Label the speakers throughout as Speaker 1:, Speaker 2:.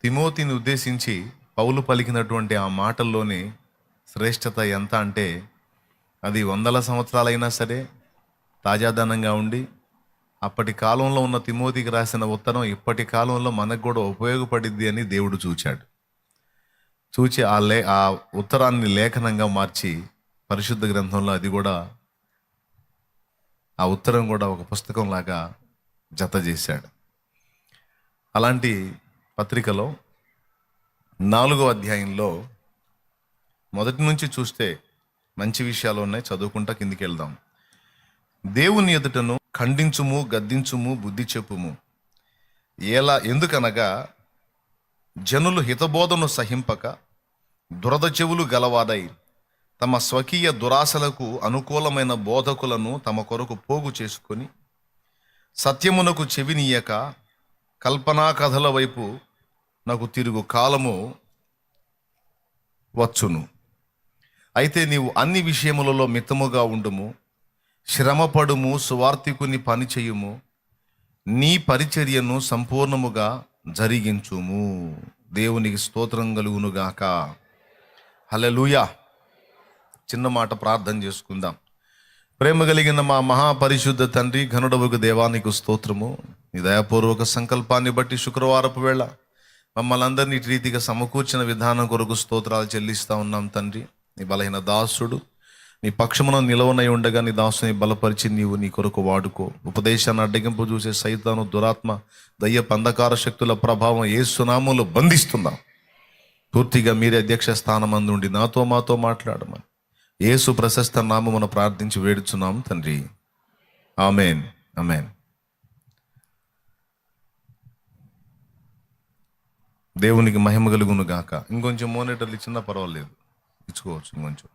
Speaker 1: తిమోతిని ఉద్దేశించి పౌలు పలికినటువంటి ఆ మాటల్లోని శ్రేష్టత ఎంత అంటే, అది వందల సంవత్సరాలైనా సరే తాజాదనంగా ఉండి, అప్పటి కాలంలో ఉన్న తిమోతికి రాసిన ఉత్తరం ఇప్పటి కాలంలో మనకు కూడా ఉపయోగపడిద్ది అని దేవుడు చూచి ఆ ఉత్తరాన్ని లేఖనంగా మార్చి పరిశుద్ధ గ్రంథంలో అది కూడా, ఆ ఉత్తరం కూడా ఒక పుస్తకం లాగా జత చేశాడు. అలాంటి పత్రికలో 4వ అధ్యాయంలో మొదటి నుంచి చూస్తే మంచి విషయాలు ఉన్నాయి. చదువుకుంటా కిందికి వెళ్దాం. దేవుని ఎదుటను ఖండించుము, గద్దించుము, బుద్ధి చెప్పుము. ఎందుకనగా జనులు హితబోధను సహింపక దురద చెవులు గలవారై తమ స్వకీయ దురాశలకు అనుకూలమైన బోధకులను తమ కొరకు పోగు చేసుకొని సత్యమునకు చెవినీయక కల్పనా కథల వైపు నాకు తిరుగు కాలము వచ్చును. అయితే నీవు అన్ని విషయములలో మితముగా ఉండుము, శ్రమపడుము, సువార్తికుని పని చేయుము, నీ పరిచర్యను సంపూర్ణముగా జరిగించుము. దేవునికి స్తోత్రం కలుగునుగాక. హల్లెలూయా. చిన్న మాట ప్రార్థన చేసుకుందాం. ప్రేమ కలిగిన మా మహాపరిశుద్ధ తండ్రి, ఘనుడవగు దేవానికి స్తోత్రము. నీ దయాపూర్వక సంకల్పాన్ని బట్టి శుక్రవారపు వేళ మమ్మల్ని అందరినీ ఇటు రీతిగా సమకూర్చిన విధానం కొరకు స్తోత్రాలు చెల్లిస్తూ ఉన్నాం తండ్రి. నీ బలహీన దాసుడు నీ పక్షమున నిలవనై ఉండగా నీ దాసుని బలపరిచి నీవు నీ కొరకు వాడుకో. ఉపదేశాన్ని అడ్డగింపు చూసే సైతాను, దురాత్మ, దయ్యపు అంధకార శక్తుల ప్రభావం యేసు నామములో బంధిస్తున్నాం. పూర్తిగా మీరే అధ్యక్ష స్థానం అందుండి మాతో మాట్లాడమని యేసు ప్రశస్త నామమున ప్రార్థించి వేడుచున్నాం తండ్రి. Amen, amen. దేవునికి మహిమ కలుగును గాక. ఇంకొంచెం మోనిటర్లు ఇచ్చినా పర్వాలేదు, ఇచ్చుకోవచ్చు. ఇంకొంచెం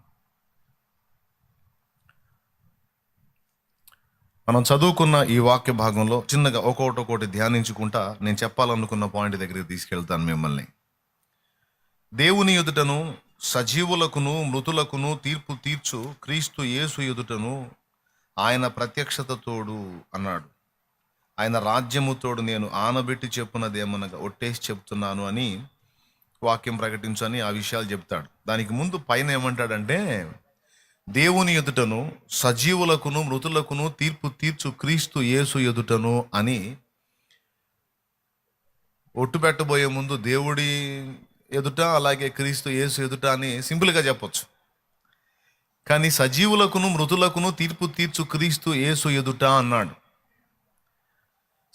Speaker 1: మనం చదువుకున్న ఈ వాక్య భాగంలో చిన్నగా ఒక్కొక్కటి ధ్యానించుకుంటా నేను చెప్పాలనుకున్న పాయింట్ దగ్గరికి తీసుకెళ్తాను మిమ్మల్ని. దేవుని ఎదుటను సజీవులకును మృతులకును తీర్పు తీర్చు క్రీస్తు యేసు ఎదుటను ఆయన ప్రత్యక్షత తోడు అన్నాడు. ఆయన రాజ్యము తోడు నేను ఆనబెట్టి చెప్పున్నదేమనగా ఒట్టేసి చెప్తున్నాను అని వాక్యం ప్రకటించు అని ఆ విషయాలు చెప్తాడు. దానికి ముందు పైన ఏమంటాడంటే, దేవుని ఎదుటను సజీవులకును మృతులకును తీర్పు తీర్చు క్రీస్తు యేసు ఎదుటను అని ఒట్టు పెట్టబోయే ముందు దేవుడి ఎదుట అలాగే క్రీస్తు యేసు ఎదుట అని సింపుల్గా చెప్పొచ్చు. కానీ సజీవులకును మృతులకును తీర్పు తీర్చు క్రీస్తు యేసు ఎదుట అన్నాడు.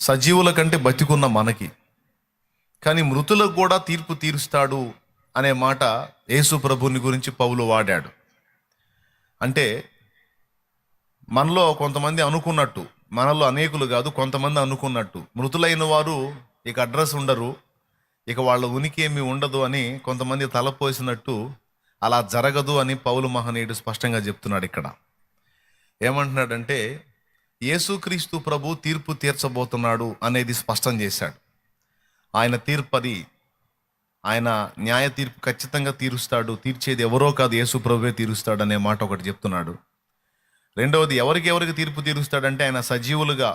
Speaker 1: సజీవుల కంటే బతికున్న మనకి, కానీ మృతులకు కూడా తీర్పు తీరుస్తాడు అనే మాట యేసు ప్రభుని గురించి పౌలు వాడాడు. అంటే మనలో కొంతమంది అనుకున్నట్టు, మనలో అనేకులు కాదు కొంతమంది అనుకున్నట్టు, మృతులైన వారు ఇక అడ్రస్ ఉండరు, ఇక వాళ్ళ ఉనికి ఏమీ ఉండదు అని కొంతమంది తలపోసినట్టు అలా జరగదు అని పౌలు మహనీయుడు స్పష్టంగా చెప్తున్నాడు. ఇక్కడ ఏమంటున్నాడంటే, యేసుక్రీస్తు ప్రభు తీర్పు తీర్చబోతున్నాడు అనేది స్పష్టం చేశాడు. ఆయన తీర్పది, ఆయన న్యాయ తీర్పు ఖచ్చితంగా తీరుస్తాడు. తీర్చేది ఎవరో కాదు, యేసు ప్రభువే తీరుస్తాడు అనే మాట ఒకటి చెప్తున్నాడు. రెండవది, ఎవరికి తీర్పు తీరుస్తాడంటే ఆయన సజీవులుగా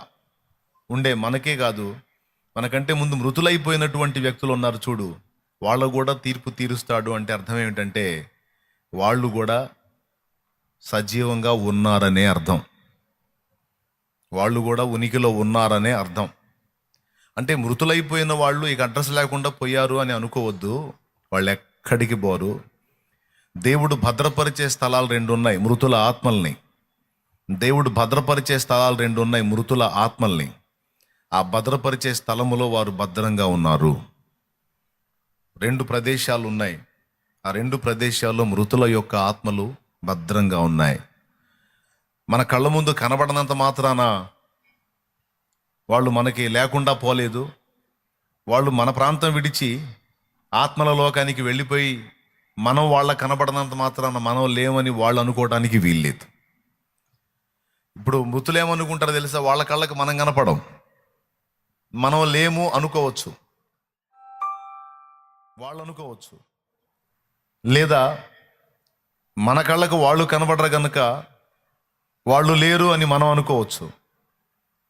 Speaker 1: ఉండే మనకే కాదు, మనకంటే ముందు మృతులైపోయినటువంటి వ్యక్తులు ఉన్నారు చూడు, వాళ్ళు కూడా తీర్పు తీరుస్తాడు. అంటే అర్థం ఏమిటంటే వాళ్ళు కూడా సజీవంగా ఉన్నారనే అర్థం, వాళ్ళు కూడా ఉనికిలో ఉన్నారనే అర్థం. అంటే మృతులైపోయిన వాళ్ళు ఇక అడ్రస్ లేకుండా పోయారు అని అనుకోవద్దు. వాళ్ళు ఎక్కడికి పోరు. దేవుడు భద్రపరిచే స్థలాలు 2 ఉన్నాయి, మృతుల ఆత్మల్ని. దేవుడు భద్రపరిచే స్థలాలు 2 ఉన్నాయి, మృతుల ఆత్మల్ని. ఆ భద్రపరిచే స్థలములో వారు భద్రంగా ఉన్నారు. 2 ప్రదేశాలు ఉన్నాయి. ఆ 2 ప్రదేశాల్లో మృతుల యొక్క ఆత్మలు భద్రంగా ఉన్నాయి. మన కళ్ళ ముందు కనబడనంత మాత్రాన వాళ్ళు మనకి లేకుండా పోలేదు. వాళ్ళు మన ప్రాంతం విడిచి ఆత్మల లోకానికి వెళ్ళిపోయి మనం వాళ్ళ కనబడనంత మాత్రాన మనం లేమని వాళ్ళు అనుకోవడానికి వీల్లేదు. ఇప్పుడు మృతులేమనుకుంటారో తెలుసా? వాళ్ళ కళ్ళకి మనం కనపడం, మనం లేము అనుకోవచ్చు, వాళ్ళు అనుకోవచ్చు. లేదా మన కళ్ళకు వాళ్ళు కనబడరు కనుక వాళ్ళు లేరు అని మనం అనుకోవచ్చు.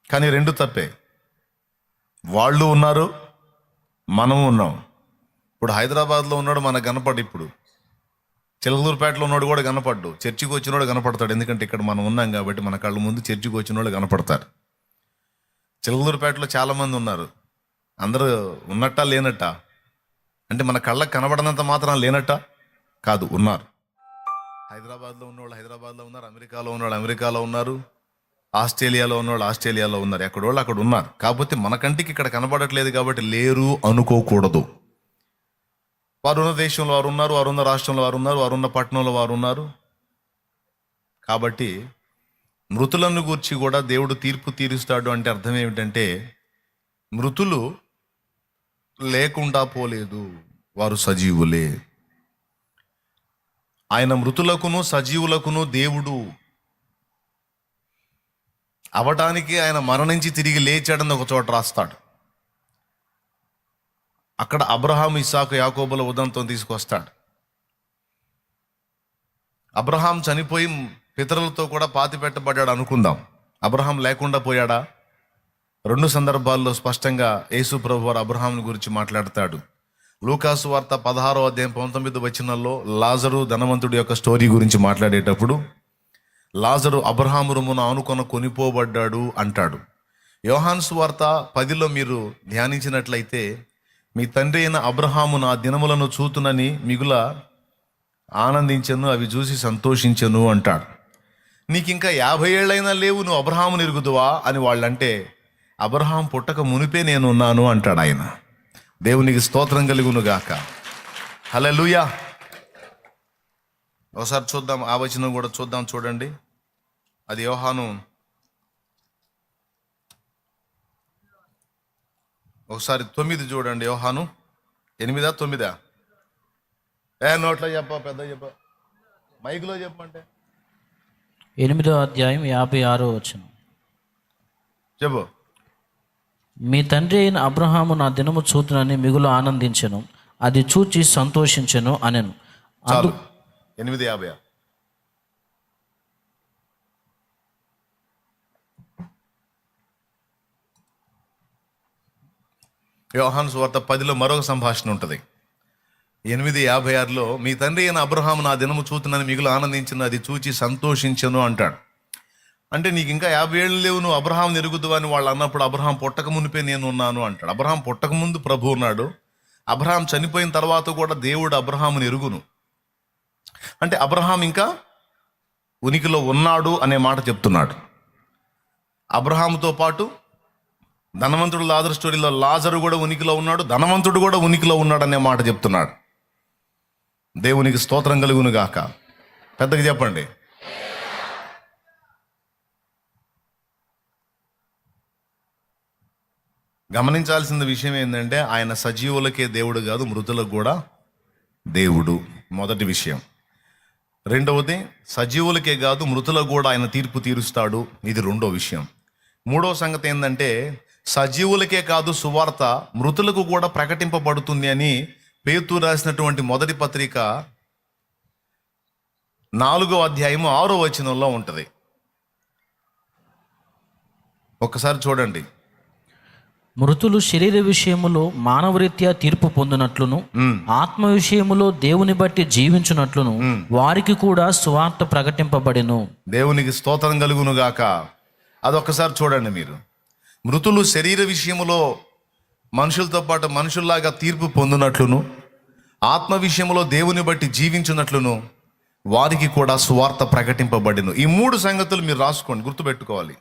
Speaker 1: కానీ 2 తప్పే. వాళ్ళు ఉన్నారు, మనం ఉన్నాం. ఇప్పుడు హైదరాబాద్లో ఉన్నాడు మనకు కనపడు, ఇప్పుడు చిలకలూరుపేటలో ఉన్నాడు కూడా కనపడ్డు, చర్చికి వచ్చినోడు కనపడతాడు. ఎందుకంటే ఇక్కడ మనం ఉన్నాం కాబట్టి మన కళ్ళ ముందు చర్చికి వచ్చిన వాళ్ళు కనపడతారు. చిలకలూరుపేటలో చాలామంది ఉన్నారు, అందరూ ఉన్నట్టా లేనట్టా? అంటే మన కళ్ళకు కనబడినంత మాత్రం లేనట్టా? కాదు, ఉన్నారు. హైదరాబాద్లో ఉన్నవాళ్ళు హైదరాబాద్లో ఉన్నారు, అమెరికాలో ఉన్నవాళ్ళు అమెరికాలో ఉన్నారు, ఆస్ట్రేలియాలో ఉన్నవాళ్ళు ఆస్ట్రేలియాలో ఉన్నారు, ఎక్కడోళ్ళు అక్కడ ఉన్నారు. కాకపోతే మన కంటికి ఇక్కడ కనబడట్లేదు కాబట్టి లేరు అనుకోకూడదు. వారు ఉన్న దేశంలో వారు ఉన్నారు, వారు ఉన్న రాష్ట్రంలో వారు ఉన్నారు, వారు ఉన్న పట్టణంలో వారు ఉన్నారు. కాబట్టి మృతులను గూర్చి కూడా దేవుడు తీర్పు తీరుస్తాడు అంటే అర్థం ఏమిటంటే, మృతులు లేకుండా పోలేదు, వారు సజీవులే. ఆయన మృతులకును సజీవులకును దేవుడు అవటానికి ఆయన మరణించి తిరిగి లేచాడని ఒక చోట రాస్తాడు. అక్కడ అబ్రహాం, ఇస్సాకు, యాకోబుల ఉదంతం తీసుకొస్తాడు. అబ్రహాం చనిపోయి పితరులతో కూడా పాతి పెట్టబడ్డాడు అనుకుందాం. అబ్రహాం లేకుండా పోయాడా? 2 సందర్భాల్లో స్పష్టంగా యేసు ప్రభువారు అబ్రహాంని గురించి మాట్లాడతాడు. లూకాసు వార్త 16వ అధ్యాయం 19వ వచనంలో లాజరు ధనవంతుడి యొక్క స్టోరీ గురించి మాట్లాడేటప్పుడు లాజరు అబ్రహాము రొమ్మున ఆనుకొన కొనిపోబడ్డాడు అంటాడు. యోహాను సువార్త 10లో మీరు ధ్యానించినట్లయితే, మీ తండ్రి అయిన అబ్రహాము నా దినములను చూతునని మిగుల ఆనందించను, అవి చూసి సంతోషించను అంటాడు. నీకు ఇంకా 50 ఏళ్ళైనా లేవు, నువ్వు అబ్రహాముని ఎరుగుదువా అని వాళ్ళంటే, అబ్రహాం పుట్టక మునిపే నేను ఉన్నాను అంటాడు ఆయన. దేవునికి స్తోత్రం కలుగును గాక. హల్లెలూయా. ఒకసారి చూద్దాం, ఆ వచనం కూడా చూద్దాం. చూడండి, అది యోహాను, ఒకసారి 9 చూడండి. యోహాను 8 9. నోట్లో చెప్ప, పెద్ద చెప్ప, మైక్లో చెప్పంటే.
Speaker 2: 8వ అధ్యాయం 56వ వచనం.
Speaker 1: చెప్పు.
Speaker 2: మీ తండ్రి అయిన అబ్రహాము నా దినము చూతునని మిగులు ఆనందించెను, అది చూచి సంతోషించెను అనెను.
Speaker 1: చాలు. 8:50. యోహాను సువార్త 10లో మరొక సంభాషణ ఉంటుంది. 8:56లో మీ తండ్రి అయిన అబ్రహాము నా దినము చూతునని మిగులు ఆనందించిన, అది చూచి సంతోషించను అంటాడు. అంటే నీకు ఇంకా 50 ఏళ్ళు లేవు, నువ్వు అబ్రహాం ఎరుగుదువా అని వాళ్ళు అన్నప్పుడు, అబ్రహాం పుట్టక మునిపే నేను ఉన్నాను అంటాడు. అబ్రహాం పుట్టక ముందు ప్రభు ఉన్నాడు, అబ్రహాం చనిపోయిన తర్వాత కూడా దేవుడు అబ్రహాముని ఎరుగును. అంటే అబ్రహాం ఇంకా ఉనికిలో ఉన్నాడు అనే మాట చెప్తున్నాడు. అబ్రహాముతో పాటు ధనవంతుడు లాజరు స్టోరీలో లాజరు కూడా ఉనికిలో ఉన్నాడు, ధనవంతుడు కూడా ఉనికిలో ఉన్నాడు అనే మాట చెప్తున్నాడు. దేవునికి స్తోత్రం కలుగును గాక. పెద్దగా చెప్పండి. గమనించాల్సిన విషయం ఏంటంటే, ఆయన సజీవులకే దేవుడు కాదు, మృతులకు కూడా దేవుడు. మొదటి విషయం. రెండవది, సజీవులకే కాదు మృతులకు కూడా ఆయన తీర్పు తీరుస్తాడు. ఇది రెండో విషయం. మూడో సంగతి ఏంటంటే, సజీవులకే కాదు సువార్త మృతులకు కూడా ప్రకటింపబడుతుంది అని పేతురు రాసినటువంటి మొదటి పత్రిక 4వ అధ్యాయము 6వ వచనంలో ఉంటుంది. ఒక్కసారి చూడండి.
Speaker 2: మృతులు శరీర విషయములో మానవరీత్యా తీర్పు పొందినట్లును, ఆత్మ విషయములో దేవుని బట్టి జీవించున్నట్లును వారికి కూడా సువార్త ప్రకటింపబడెను.
Speaker 1: దేవునికి స్తోత్రం కలుగును గాక. అదొక్కసారి చూడండి మీరు. మృతులు శరీర విషయములో మనుషులతో పాటు మనుషుల్లాగా తీర్పు పొందినట్లును, ఆత్మ విషయములో దేవుని బట్టి జీవించున్నట్లును వారికి కూడా సువార్త ప్రకటింపబడెను. ఈ 3 సంగతులు మీరు రాసుకోండి, గుర్తుపెట్టుకోవాలి.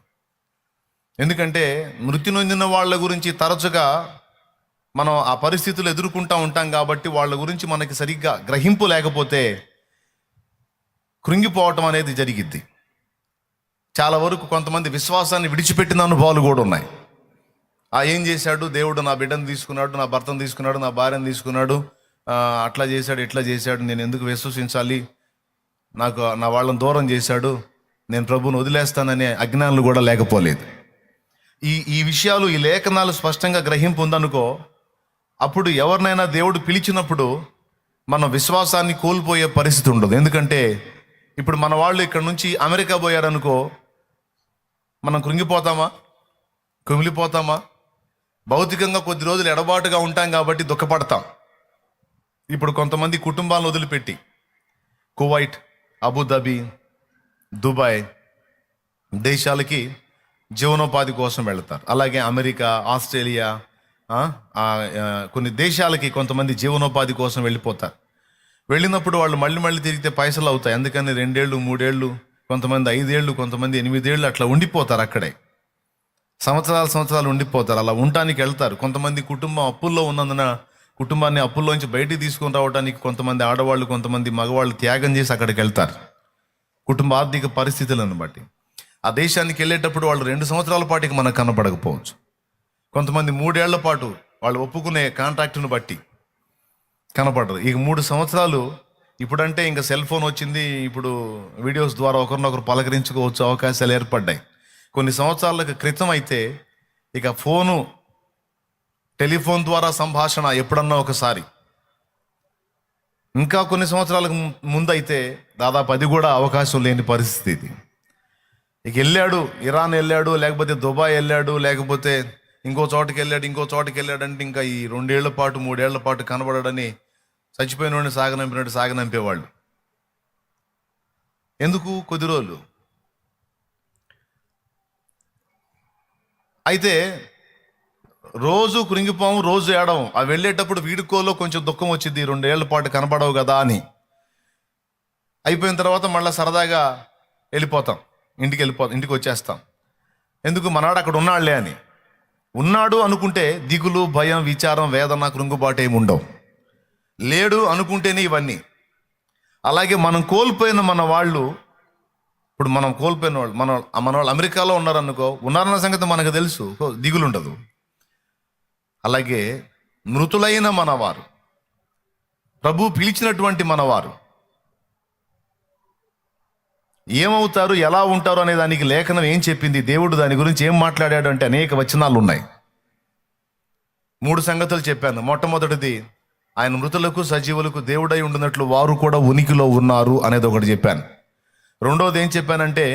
Speaker 1: ఎందుకంటే మృతి నొందిన వాళ్ళ గురించి తరచుగా మనం ఆ పరిస్థితులు ఎదుర్కొంటూ ఉంటాం కాబట్టి వాళ్ళ గురించి మనకి సరిగ్గా గ్రహింపు లేకపోతే కృంగిపోవటం అనేది జరిగిద్ది. చాలా వరకు కొంతమంది విశ్వాసాన్ని విడిచిపెట్టిన అనుభవాలు కూడా ఉన్నాయి. ఏం చేశాడు దేవుడు, నా బిడ్డను తీసుకున్నాడు, నా భర్తను తీసుకున్నాడు, నా భార్యను తీసుకున్నాడు, అట్లా చేశాడు, ఇట్లా చేశాడు, నేను ఎందుకు విశ్వసించాలి, నాకు నా వాళ్ళని దూరం చేశాడు, నేను ప్రభువుని వదిలేస్తాననే అజ్ఞానులు కూడా లేకపోలేదు. ఈ విషయాలు, ఈ లేఖనాలు స్పష్టంగా గ్రహింపు ఉందనుకో, అప్పుడు ఎవరినైనా దేవుడు పిలిచినప్పుడు మన విశ్వాసాన్ని కోల్పోయే పరిస్థితి ఉండదు. ఎందుకంటే ఇప్పుడు మన వాళ్ళు ఇక్కడ నుంచి అమెరికా పోయారనుకో, మనం కృంగిపోతామా, కుమిలిపోతామా? భౌతికంగా కొద్ది రోజులు ఎడబాటుగా ఉంటాం కాబట్టి దుఃఖపడతాం. ఇప్పుడు కొంతమంది కుటుంబాలను వదిలిపెట్టి కువైట్, అబుదాబి, దుబాయ్ దేశాలకి జీవనోపాధి కోసం వెళ్తారు. అలాగే అమెరికా, ఆస్ట్రేలియా, కొన్ని దేశాలకి కొంతమంది జీవనోపాధి కోసం వెళ్ళిపోతారు. వెళ్ళినప్పుడు వాళ్ళు మళ్ళీ తిరిగితే పైసలు అవుతాయి. అందుకని 2 ఏళ్ళు 3 ఏళ్ళు, కొంతమంది 5 ఏళ్ళు, కొంతమంది 8 ఏళ్ళు అట్లా ఉండిపోతారు. అక్కడే సంవత్సరాలు ఉండిపోతారు. అలా ఉండటానికి వెళ్తారు. కొంతమంది కుటుంబం అప్పుల్లో ఉన్నందున కుటుంబాన్ని అప్పుల్లోంచి బయటికి తీసుకొని రావడానికి కొంతమంది ఆడవాళ్ళు, కొంతమంది మగవాళ్ళు త్యాగం చేసి అక్కడికి వెళ్తారు. కుటుంబ ఆర్థిక పరిస్థితులను బట్టి ఆ దేశానికి వెళ్ళేటప్పుడు వాళ్ళు 2 సంవత్సరాల పాటుకి మనకు కనపడకపోవచ్చు. కొంతమంది 3 ఏళ్ల పాటు వాళ్ళు ఒప్పుకునే కాంట్రాక్టును బట్టి కనపడరు. ఇక 3 సంవత్సరాలు ఇప్పుడంటే ఇంకా సెల్ ఫోన్ వచ్చింది. ఇప్పుడు వీడియోస్ ద్వారా ఒకరినొకరు పలకరించుకోవచ్చు, అవకాశాలు ఏర్పడ్డాయి. కొన్ని సంవత్సరాల క్రితం అయితే ఇక టెలిఫోన్ ద్వారా సంభాషణ ఎప్పుడన్నా ఒకసారి. ఇంకా కొన్ని సంవత్సరాలకు ముందైతే దాదాపు అది కూడా అవకాశం లేని పరిస్థితి. ఇక వెళ్ళాడు, ఇరాన్ వెళ్ళాడు, లేకపోతే దుబాయ్ వెళ్ళాడు, లేకపోతే ఇంకో చోటకి వెళ్ళాడు అంటే ఇంకా ఈ 2 ఏళ్ల పాటు 3 ఏళ్ల పాటు కనబడడని చచ్చిపోయిన వాడిని సాగనంపేవాళ్ళు. ఎందుకు? కొద్ది రోజులు. అయితే రోజు కృంగిపోము, రోజు ఏడవం. ఆ వెళ్ళేటప్పుడు వీడుకోలో కొంచెం దుఃఖం వచ్చింది, 2 ఏళ్ల పాటు కనబడవు కదా అని. అయిపోయిన తర్వాత మళ్ళీ సరదాగా వెళ్ళిపోతాం, ఇంటికి వచ్చేస్తాం. ఎందుకు? మనవాడు అక్కడ ఉన్నాడులే అని. ఉన్నాడు అనుకుంటే దిగులు, భయం, విచారం, వేదన, కృంగుబాటు ఏమి ఉండవు. లేడు అనుకుంటేనే ఇవన్నీ. అలాగే మనం కోల్పోయిన మన వాళ్ళు, ఇప్పుడు మనం కోల్పోయిన వాళ్ళు మన వాళ్ళు అమెరికాలో ఉన్నారనుకో, ఉన్నారన్న సంగతి మనకు తెలుసు, దిగులు ఉండదు. అలాగే మృతులైన మనవారు, ప్రభు పిలిచినటువంటి మనవారు ఏమవుతారు, ఎలా ఉంటారు అనే దానికి లేఖనం ఏం చెప్పింది, దేవుడు దాని గురించి ఏం మాట్లాడాడు అంటే అనేక వచనాలు ఉన్నాయి. 3 సంగతులు చెప్పాను. మొట్టమొదటిది, ఆయన మృతులకు సజీవులకు దేవుడై ఉండినట్లు వారు కూడా ఉనికిలో ఉన్నారు అనేది ఒకటి చెప్పాను. రెండోది ఏం చెప్పానంటే,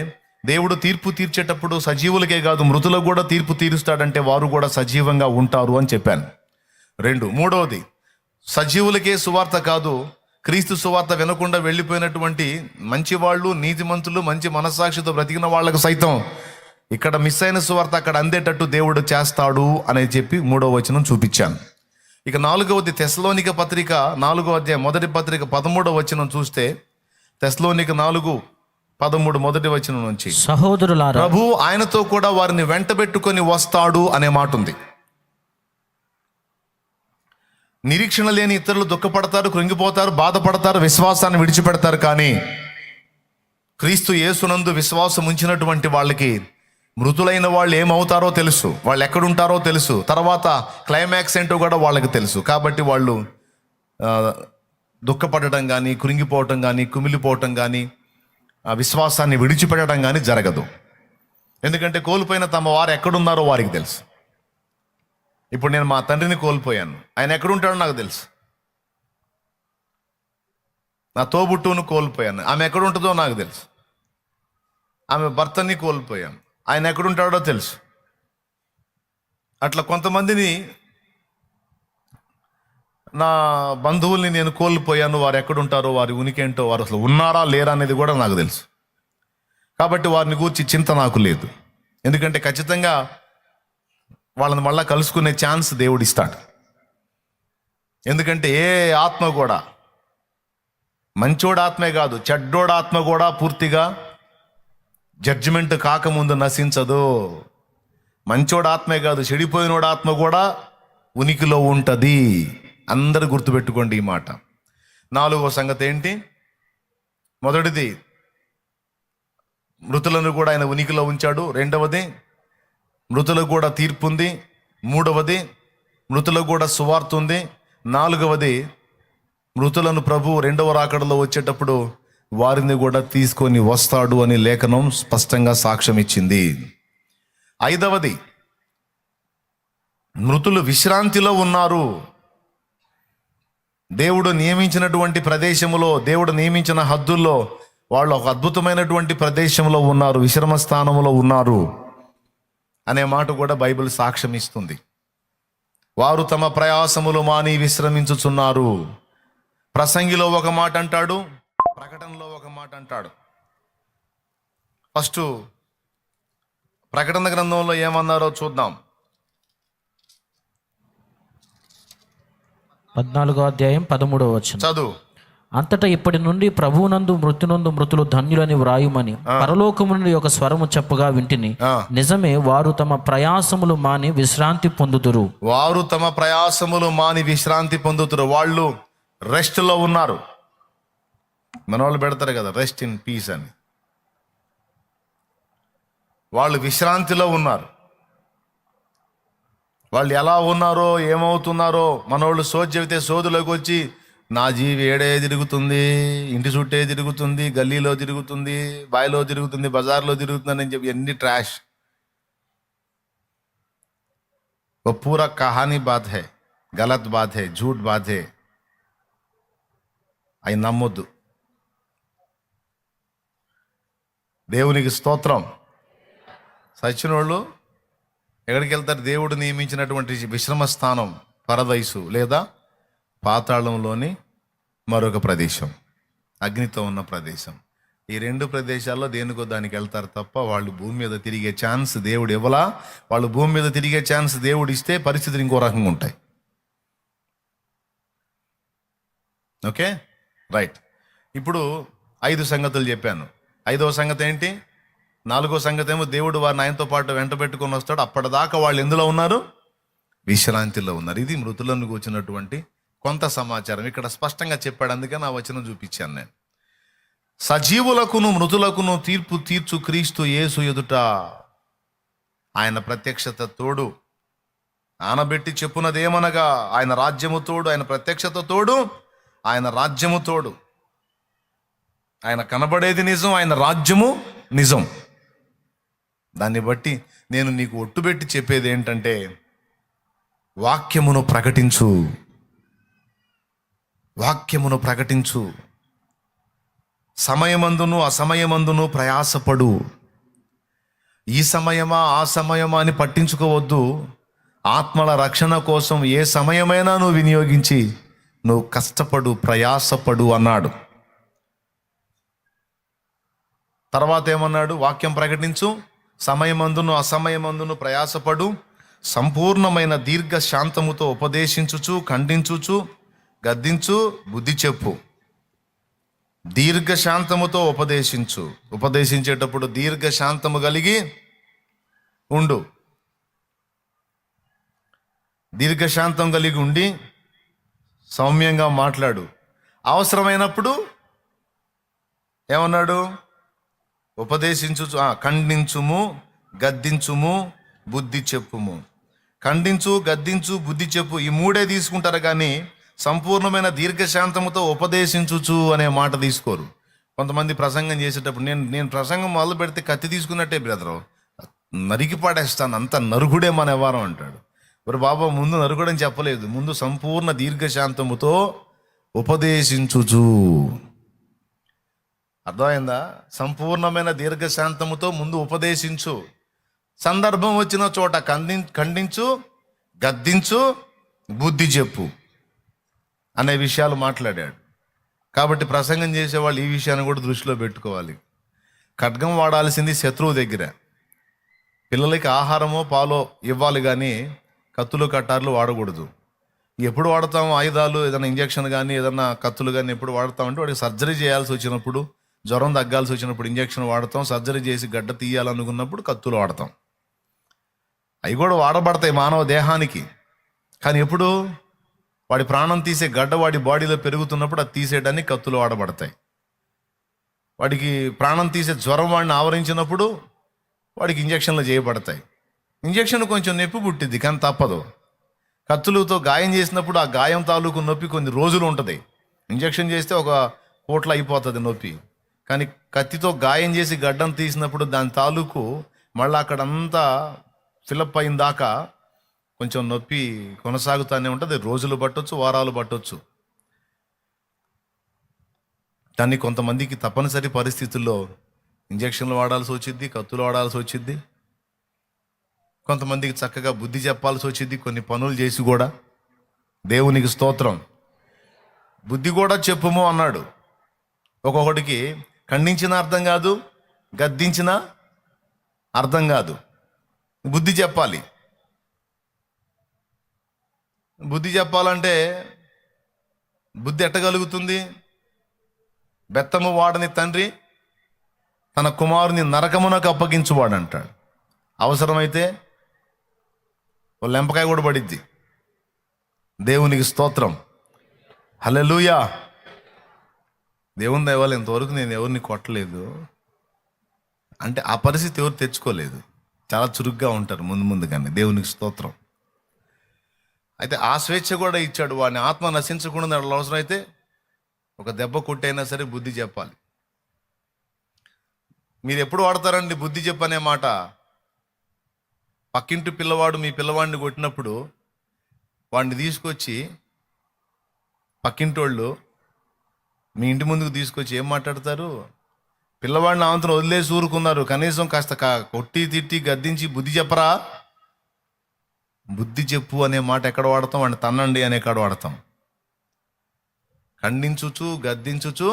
Speaker 1: దేవుడు తీర్పు తీర్చేటప్పుడు సజీవులకే కాదు మృతులకు కూడా తీర్పు తీరుస్తాడంటే వారు కూడా సజీవంగా ఉంటారు అని చెప్పాను. 2. మూడవది, సజీవులకే సువార్త కాదు, క్రీస్తు సువార్త వినకుండా వెళ్ళిపోయినటువంటి మంచి వాళ్ళు, నీతిమంతులు, మంచి మనస్సాక్షితో బ్రతికిన వాళ్ళకు సైతం ఇక్కడ మిస్ అయిన సువార్త అక్కడ అందేటట్టు దేవుడు చేస్తాడు అని చెప్పి 3వ వచనం చూపించాను. ఇక 4వది, తెస్సలోనిక పత్రిక 4వ అధ్యాయం మొదటి పత్రిక 13వ వచనం చూస్తే, తెస్సలోనిక 4:13 మొదటి వచనం నుంచి,
Speaker 2: సహోదరులారా,
Speaker 1: ప్రభు ఆయనతో కూడా వారిని వెంటబెట్టుకొని వస్తాడు అనే మాట ఉంది. నిరీక్షణ లేని ఇతరులు దుఃఖపడతారు, కృంగిపోతారు, బాధపడతారు, విశ్వాసాన్ని విడిచిపెడతారు. కానీ క్రీస్తు యేసునందు విశ్వాసం ఉంచినటువంటి వాళ్ళకి మృతులైన వాళ్ళు ఏమవుతారో తెలుసు, వాళ్ళు ఎక్కడుంటారో తెలుసు, తర్వాత క్లైమాక్స్ ఏంటో కూడా వాళ్ళకి తెలుసు. కాబట్టి వాళ్ళు దుఃఖపడటం కానీ, కృంగిపోవటం కానీ, కుమిలిపోవటం కానీ, విశ్వాసాన్ని విడిచిపెట్టడం కానీ జరగదు. ఎందుకంటే కోల్పోయిన తమ వారు ఎక్కడున్నారో వారికి తెలుసు. ఇప్పుడు నేను మా తండ్రిని కోల్పోయాను, ఆయన ఎక్కడుంటాడో నాకు తెలుసు. నా తోబుట్టువును కోల్పోయాను, ఆమె ఎక్కడుంటుందో నాకు తెలుసు. ఆమె భర్తని కోల్పోయాను, ఆయన ఎక్కడుంటాడో తెలుసు. అట్లా కొంతమందిని, నా బంధువుల్ని నేను కోల్పోయాను, వారు ఎక్కడుంటారో, వారి ఉనికేంటో, వారు అసలు ఉన్నారా లేరా అనేది కూడా నాకు తెలుసు. కాబట్టి వారిని గూర్చి చింత నాకు లేదు. ఎందుకంటే ఖచ్చితంగా వాళ్ళని మళ్ళా కలుసుకునే ఛాన్స్ దేవుడు ఇస్తాడు. ఎందుకంటే ఏ ఆత్మ కూడా, మంచోడు ఆత్మే కాదు, చెడ్డోడు ఆత్మ కూడా పూర్తిగా జడ్జిమెంట్ కాకముందు నశించదు. మంచోడు ఆత్మే కాదు, చెడిపోయినోడు ఆత్మ కూడా ఉనికిలో ఉంటుంది. అందరూ గుర్తుపెట్టుకోండి ఈ మాట. 4వ సంగతి ఏంటి? మొదటిది, మృతులను కూడా ఆయన ఉనికిలో ఉంచాడు. 2వది, మృతులకు కూడా తీర్పు ఉంది. 3వది, మృతులకు కూడా సువార్త ఉంది. 4వది, మృతులను ప్రభు 2వ రాకడలో వచ్చేటప్పుడు వారిని కూడా తీసుకొని వస్తాడు అని లేఖనం స్పష్టంగా సాక్ష్యం ఇచ్చింది. 5వది, మృతులు విశ్రాంతిలో ఉన్నారు. దేవుడు నియమించినటువంటి ప్రదేశంలో, దేవుడు నియమించిన హద్దుల్లో వాళ్ళు ఒక అద్భుతమైనటువంటి ప్రదేశంలో ఉన్నారు, విశ్రమ స్థానంలో ఉన్నారు అనే మాట కూడా బైబిల్ సాక్ష్యం ఇస్తుంది. వారు తమ ప్రయాసములు మాని విశ్రమించుచున్నారు. ప్రసంగిలో ఒక మాట అంటాడు, ప్రకటనలో ఒక మాట అంటాడు. ఫస్ట్ ప్రకటన గ్రంథంలో ఏమన్నారో చూద్దాం.
Speaker 2: 14వ అధ్యాయం 13వ వచనం.
Speaker 1: చదువు.
Speaker 2: అంతటా ఇప్పటి నుండి ప్రభువునందు మృత్యునందు మృతులు ధన్యులని వ్రాయుమని పరలోకము నుండి ఒక స్వరము చెప్పగా వింటిని. నిజమే, వారు తమ ప్రయాసములు మాని విశ్రాంతి పొందుదురు.
Speaker 1: వారు తమ ప్రయాసములు మాని విశ్రాంతి పొందుతురు. వాళ్ళు రెస్ట్ లో ఉన్నారు. మన వాళ్ళు పెడతారు కదా రెస్ట్ ఇన్ పీస్ అని. వాళ్ళు విశ్రాంతిలో ఉన్నారు. వాళ్ళు ఎలా ఉన్నారో ఏమవుతున్నారో మనోళ్ళు సోది చెబితే సోదులోకి వచ్చి నా జీవి ఏడే తిరుగుతుంది, ఇంటి చుట్టే తిరుగుతుంది, గల్లీలో తిరుగుతుంది, బాయిలో తిరుగుతుంది, బజార్లో తిరుగుతుంది అని చెప్పి ఎన్ని ట్రాష్. वो पूरा कहानी बात है, गलत बात है, झूठ बात है. అవి నమ్మొద్దు. దేవునికి స్తోత్రం. సచ్చినోళ్ళు ఎక్కడికి వెళ్తారు? దేవుడు నియమించినటువంటి విశ్రమ స్థానం పరదైసు లేదా పాతాళంలోని మరొక ప్రదేశం, అగ్నితో ఉన్న ప్రదేశం. ఈ రెండు ప్రదేశాల్లో దేనికో దానికి వెళ్తారు తప్ప వాళ్ళు భూమి మీద తిరిగే ఛాన్స్ దేవుడు ఇవ్వలా. వాళ్ళు భూమి మీద తిరిగే ఛాన్స్ దేవుడు ఇస్తే పరిస్థితులు ఇంకో రకంగా ఉంటాయి. Okay, right. ఇప్పుడు 5 సంగతులు చెప్పాను. 5వ సంగతి ఏంటి? 4వ సంగతి ఏమో దేవుడు వారిని ఆయనతో పాటు వెంట పెట్టుకొని వస్తాడు. అప్పటిదాకా వాళ్ళు ఎందులో ఉన్నారు? విశ్రాంతిలో ఉన్నారు. ఇది మృతులను కూర్చున్నటువంటి కొంత సమాచారం ఇక్కడ స్పష్టంగా చెప్పాడు. అందుకే నా వచనం చూపించాను నేను. సజీవులకును మృతులకును తీర్పు తీర్చు క్రీస్తు యేసు ఎదుట ఆయన ప్రత్యక్షత తోడు. ఆనబెట్టి చెప్పున్నదేమనగా ఆయన రాజ్యము తోడు, ఆయన ప్రత్యక్షత తోడు, ఆయన రాజ్యము తోడు. ఆయన కనబడేది నిజం, ఆయన రాజ్యము నిజం. దాన్ని బట్టి నేను నీకు ఒట్టుబెట్టి చెప్పేది ఏంటంటే వాక్యమును ప్రకటించు, వాక్యమును ప్రకటించు. సమయమందును అసమయమందును ప్రయాసపడు. ఈ సమయమా ఆ సమయమా అని పట్టించుకోవద్దు. ఆత్మల రక్షణ కోసం ఏ సమయమైనా నువ్వు వినియోగించి నువ్వు కష్టపడు, ప్రయాసపడు అన్నాడు. తర్వాత ఏమన్నాడు? వాక్యం ప్రకటించు, సమయమందును అసమయమందును ప్రయాసపడు, సంపూర్ణమైన దీర్ఘ శాంతముతో ఉపదేశించుచు, ఖండించుచు, గద్దించు, బుద్ధి చెప్పు. దీర్ఘశాంతముతో ఉపదేశించు. ఉపదేశించేటప్పుడు దీర్ఘశాంతము కలిగి ఉండు. దీర్ఘశాంతం కలిగి ఉండి సౌమ్యంగా మాట్లాడు. అవసరమైనప్పుడు ఏమన్నాడు? ఉపదేశించు, ఖండించుము, గద్దించుము, బుద్ధి చెప్పుము. ఖండించు, గద్దించు, బుద్ధి చెప్పు, ఈ 3 తీసుకుంటారు కానీ సంపూర్ణమైన దీర్ఘశాంతముతో ఉపదేశించుచు అనే మాట తీసుకోరు. కొంతమంది ప్రసంగం చేసేటప్పుడు నేను ప్రసంగం మొదలు పెడితే కత్తి తీసుకున్నట్టే బ్రదరు, నరికి పడేస్తాను, అంత నరుగుడే మన వ్యవహారం అంటాడు. మరి బాబా ముందు నరుగుడని చెప్పలేదు, ముందు సంపూర్ణ దీర్ఘశాంతముతో ఉపదేశించుచు. అర్థమైందా? సంపూర్ణమైన దీర్ఘశాంతముతో ముందు ఉపదేశించు. సందర్భం వచ్చిన చోట ఖండించు, గద్దించు, బుద్ధి చెప్పు అనే విషయాలు మాట్లాడాడు. కాబట్టి ప్రసంగం చేసేవాళ్ళు ఈ విషయాన్ని కూడా దృష్టిలో పెట్టుకోవాలి. ఖడ్గం వాడాల్సింది శత్రువు దగ్గర. పిల్లలకి ఆహారమో పాలో ఇవ్వాలి కానీ కత్తులు కట్టార్లు వాడకూడదు. ఎప్పుడు వాడతాం ఆయుధాలు? ఏదైనా ఇంజక్షన్ కానీ ఏదైనా కత్తులు కానీ ఎప్పుడు వాడతామంటే వాడికి సర్జరీ చేయాల్సి వచ్చినప్పుడు, జ్వరం తగ్గాల్సి వచ్చినప్పుడు ఇంజక్షన్ వాడతాం. సర్జరీ చేసి గడ్డ తీయాలనుకున్నప్పుడు కత్తులు వాడతాం. అవి కూడా వాడబడతాయి మానవ దేహానికి. కానీ ఎప్పుడు? వాడి ప్రాణం తీసే గడ్డ వాడి బాడీలో పెరుగుతున్నప్పుడు అది తీసేయడానికి కత్తులు వాడబడతాయి. వాడికి ప్రాణం తీసే జ్వరం వాడిని ఆవరించినప్పుడు వాడికి ఇంజక్షన్లు చేయబడతాయి. ఇంజక్షన్ కొంచెం నొప్పి పుట్టిద్ది కానీ తప్పదు. కత్తులతో గాయం చేసినప్పుడు ఆ గాయం తాలూకు నొప్పి కొన్ని రోజులు ఉంటుంది. ఇంజక్షన్ చేస్తే ఒక పూట్ల అయిపోతుంది నొప్పి. కానీ కత్తితో గాయం చేసి గడ్డం తీసినప్పుడు దాని తాలూకు మళ్ళీ అక్కడంతా ఫిలప్ అయిన దాకా కొంచెం నొప్పి కొనసాగుతూనే ఉంటుంది. రోజులు పట్టొచ్చు, వారాలు పట్టొచ్చు. కానీ కొంతమందికి తప్పనిసరి పరిస్థితుల్లో ఇంజక్షన్లు వాడాల్సి వచ్చింది, కత్తులు వాడాల్సి వచ్చింది. కొంతమందికి చక్కగా బుద్ధి చెప్పాల్సి వచ్చింది కొన్ని పనులు చేసి కూడా. దేవునికి స్తోత్రం. బుద్ధి కూడా చెప్పుము అన్నాడు. ఒక్కొక్కడికి ఖండించిన అర్థం కాదు, గద్దించిన అర్థం కాదు. బుద్ధి చెప్పాలి. బుద్ధి చెప్పాలంటే బుద్ధి ఎట్టగలుగుతుంది? బెత్తము వాడని తండ్రి తన కుమారుని నరకమునకు అప్పగించువాడు అంటాడు. అవసరమైతే ఓ లెంపకాయ కూడా పడిద్ది. దేవునికి స్తోత్రం, హల్లెలూయా. దేవుని దయ వల్ల ఇంతవరకు నేను ఎవరిని కొట్టలేదు. అంటే ఆ పరిస్థితి ఎవరు తెచ్చుకోలేదు. చాలా చురుగ్గా ఉంటారు ముందుగానే. దేవునికి స్తోత్రం. అయితే ఆ స్వేచ్ఛ కూడా ఇచ్చాడు. వాడిని ఆత్మ నశించకుండా అవసరమైతే ఒక దెబ్బ కొట్టైనా సరే బుద్ధి చెప్పాలి. మీరు ఎప్పుడు వాడతారండి బుద్ధి చెప్పనే మాట? పక్కింటి పిల్లవాడు మీ పిల్లవాడిని కొట్టినప్పుడు వాడిని తీసుకొచ్చి పక్కింటోళ్ళు మీ ఇంటి ముందుకు తీసుకొచ్చి ఏం మాట్లాడతారు? పిల్లవాడిని ఆంతరం వదిలేసి ఊరుకున్నారు, కనీసం కాస్త కొట్టి తిట్టి గద్దించి బుద్ధి చెప్పరా? బుద్ధి చెప్పు అనే మాట ఎక్కడ వాడతాం? వాడిని తన్నండి అనే కాడ వాడతాం. ఖండించుచు గద్దించుచు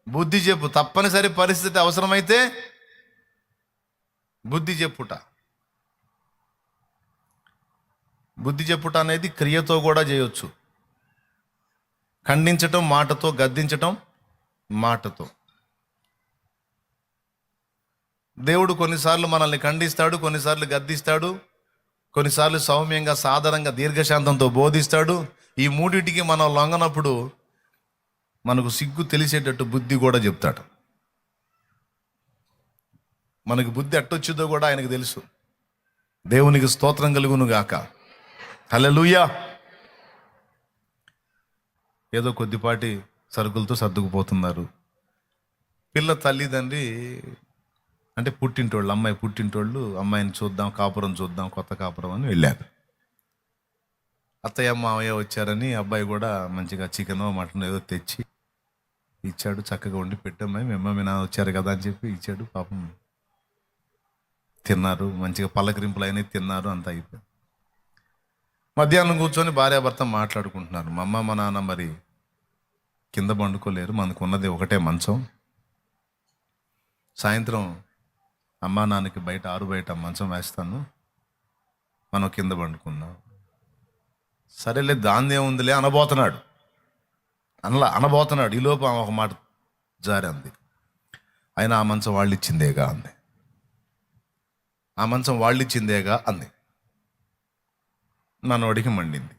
Speaker 1: బుద్ధి చెప్పు. తప్పనిసరి పరిస్థితి అవసరమైతే బుద్ధి చెప్పుట. బుద్ధి చెప్పుట అనేది క్రియతో కూడా చేయొచ్చు. ఖండించటం మాటతో, గద్దించటం మాటతో. దేవుడు కొన్నిసార్లు మనల్ని ఖండిస్తాడు, కొన్నిసార్లు గద్దిస్తాడు, కొన్నిసార్లు సౌమ్యంగా సాధారణంగా దీర్ఘశాంతంతో బోధిస్తాడు. ఈ మూడింటికి మనం లొంగనప్పుడు మనకు సిగ్గు తెలిసేటట్టు బుద్ధి కూడా చెప్తాడు. మనకు బుద్ధి ఎట్టొచ్చుదో కూడా ఆయనకు తెలుసు. దేవునికి స్తోత్రం కలుగును గాక, హల్లెలూయా. ఏదో కొద్దిపాటి సరుకులతో సర్దుకుపోతున్నారు. పిల్ల తల్లిదండ్రి అంటే పుట్టింటోళ్ళు, అమ్మాయి పుట్టింటోళ్ళు అమ్మాయిని చూద్దాం, కాపురం చూద్దాం, కొత్త కాపురం అని వెళ్ళారు. అత్తయ్య మామయ్య వచ్చారని అబ్బాయి కూడా మంచిగా చికెనో మటన్ ఏదో తెచ్చి ఇచ్చాడు. చక్కగా వండి పెట్టమ్మాయి, మీ అమ్మ మీ నాన్న వచ్చారు కదా అని చెప్పి ఇచ్చాడు. పాపం తిన్నారు, మంచిగా పల్లకరింపులు అయినాయి, తిన్నారు, అంతా అయిపోయి మధ్యాహ్నం కూర్చొని భార్యాభర్త మాట్లాడుకుంటున్నారు. మా అమ్మ మా నాన్న మరి కింద పండుకోలేరు, మనకు ఉన్నది ఒకటే మంచం. సాయంత్రం అమ్మా నాన్నకి బయట ఆరు బయట మంచం వేస్తాను, మనం కింద పండుకుందాం. సరేలే దాందే ఉందిలే అనబోతున్నాడు. అనబోతున్నాడు. ఈలోపు ఆమె ఒక మాట జారి అంది, ఆయన ఆ మంచం వాళ్ళు ఇచ్చిందేగా అంది. ఆ మంచం వాళ్ళు ఇచ్చిందేగా అంది. నన్ను అడిగి మండింది.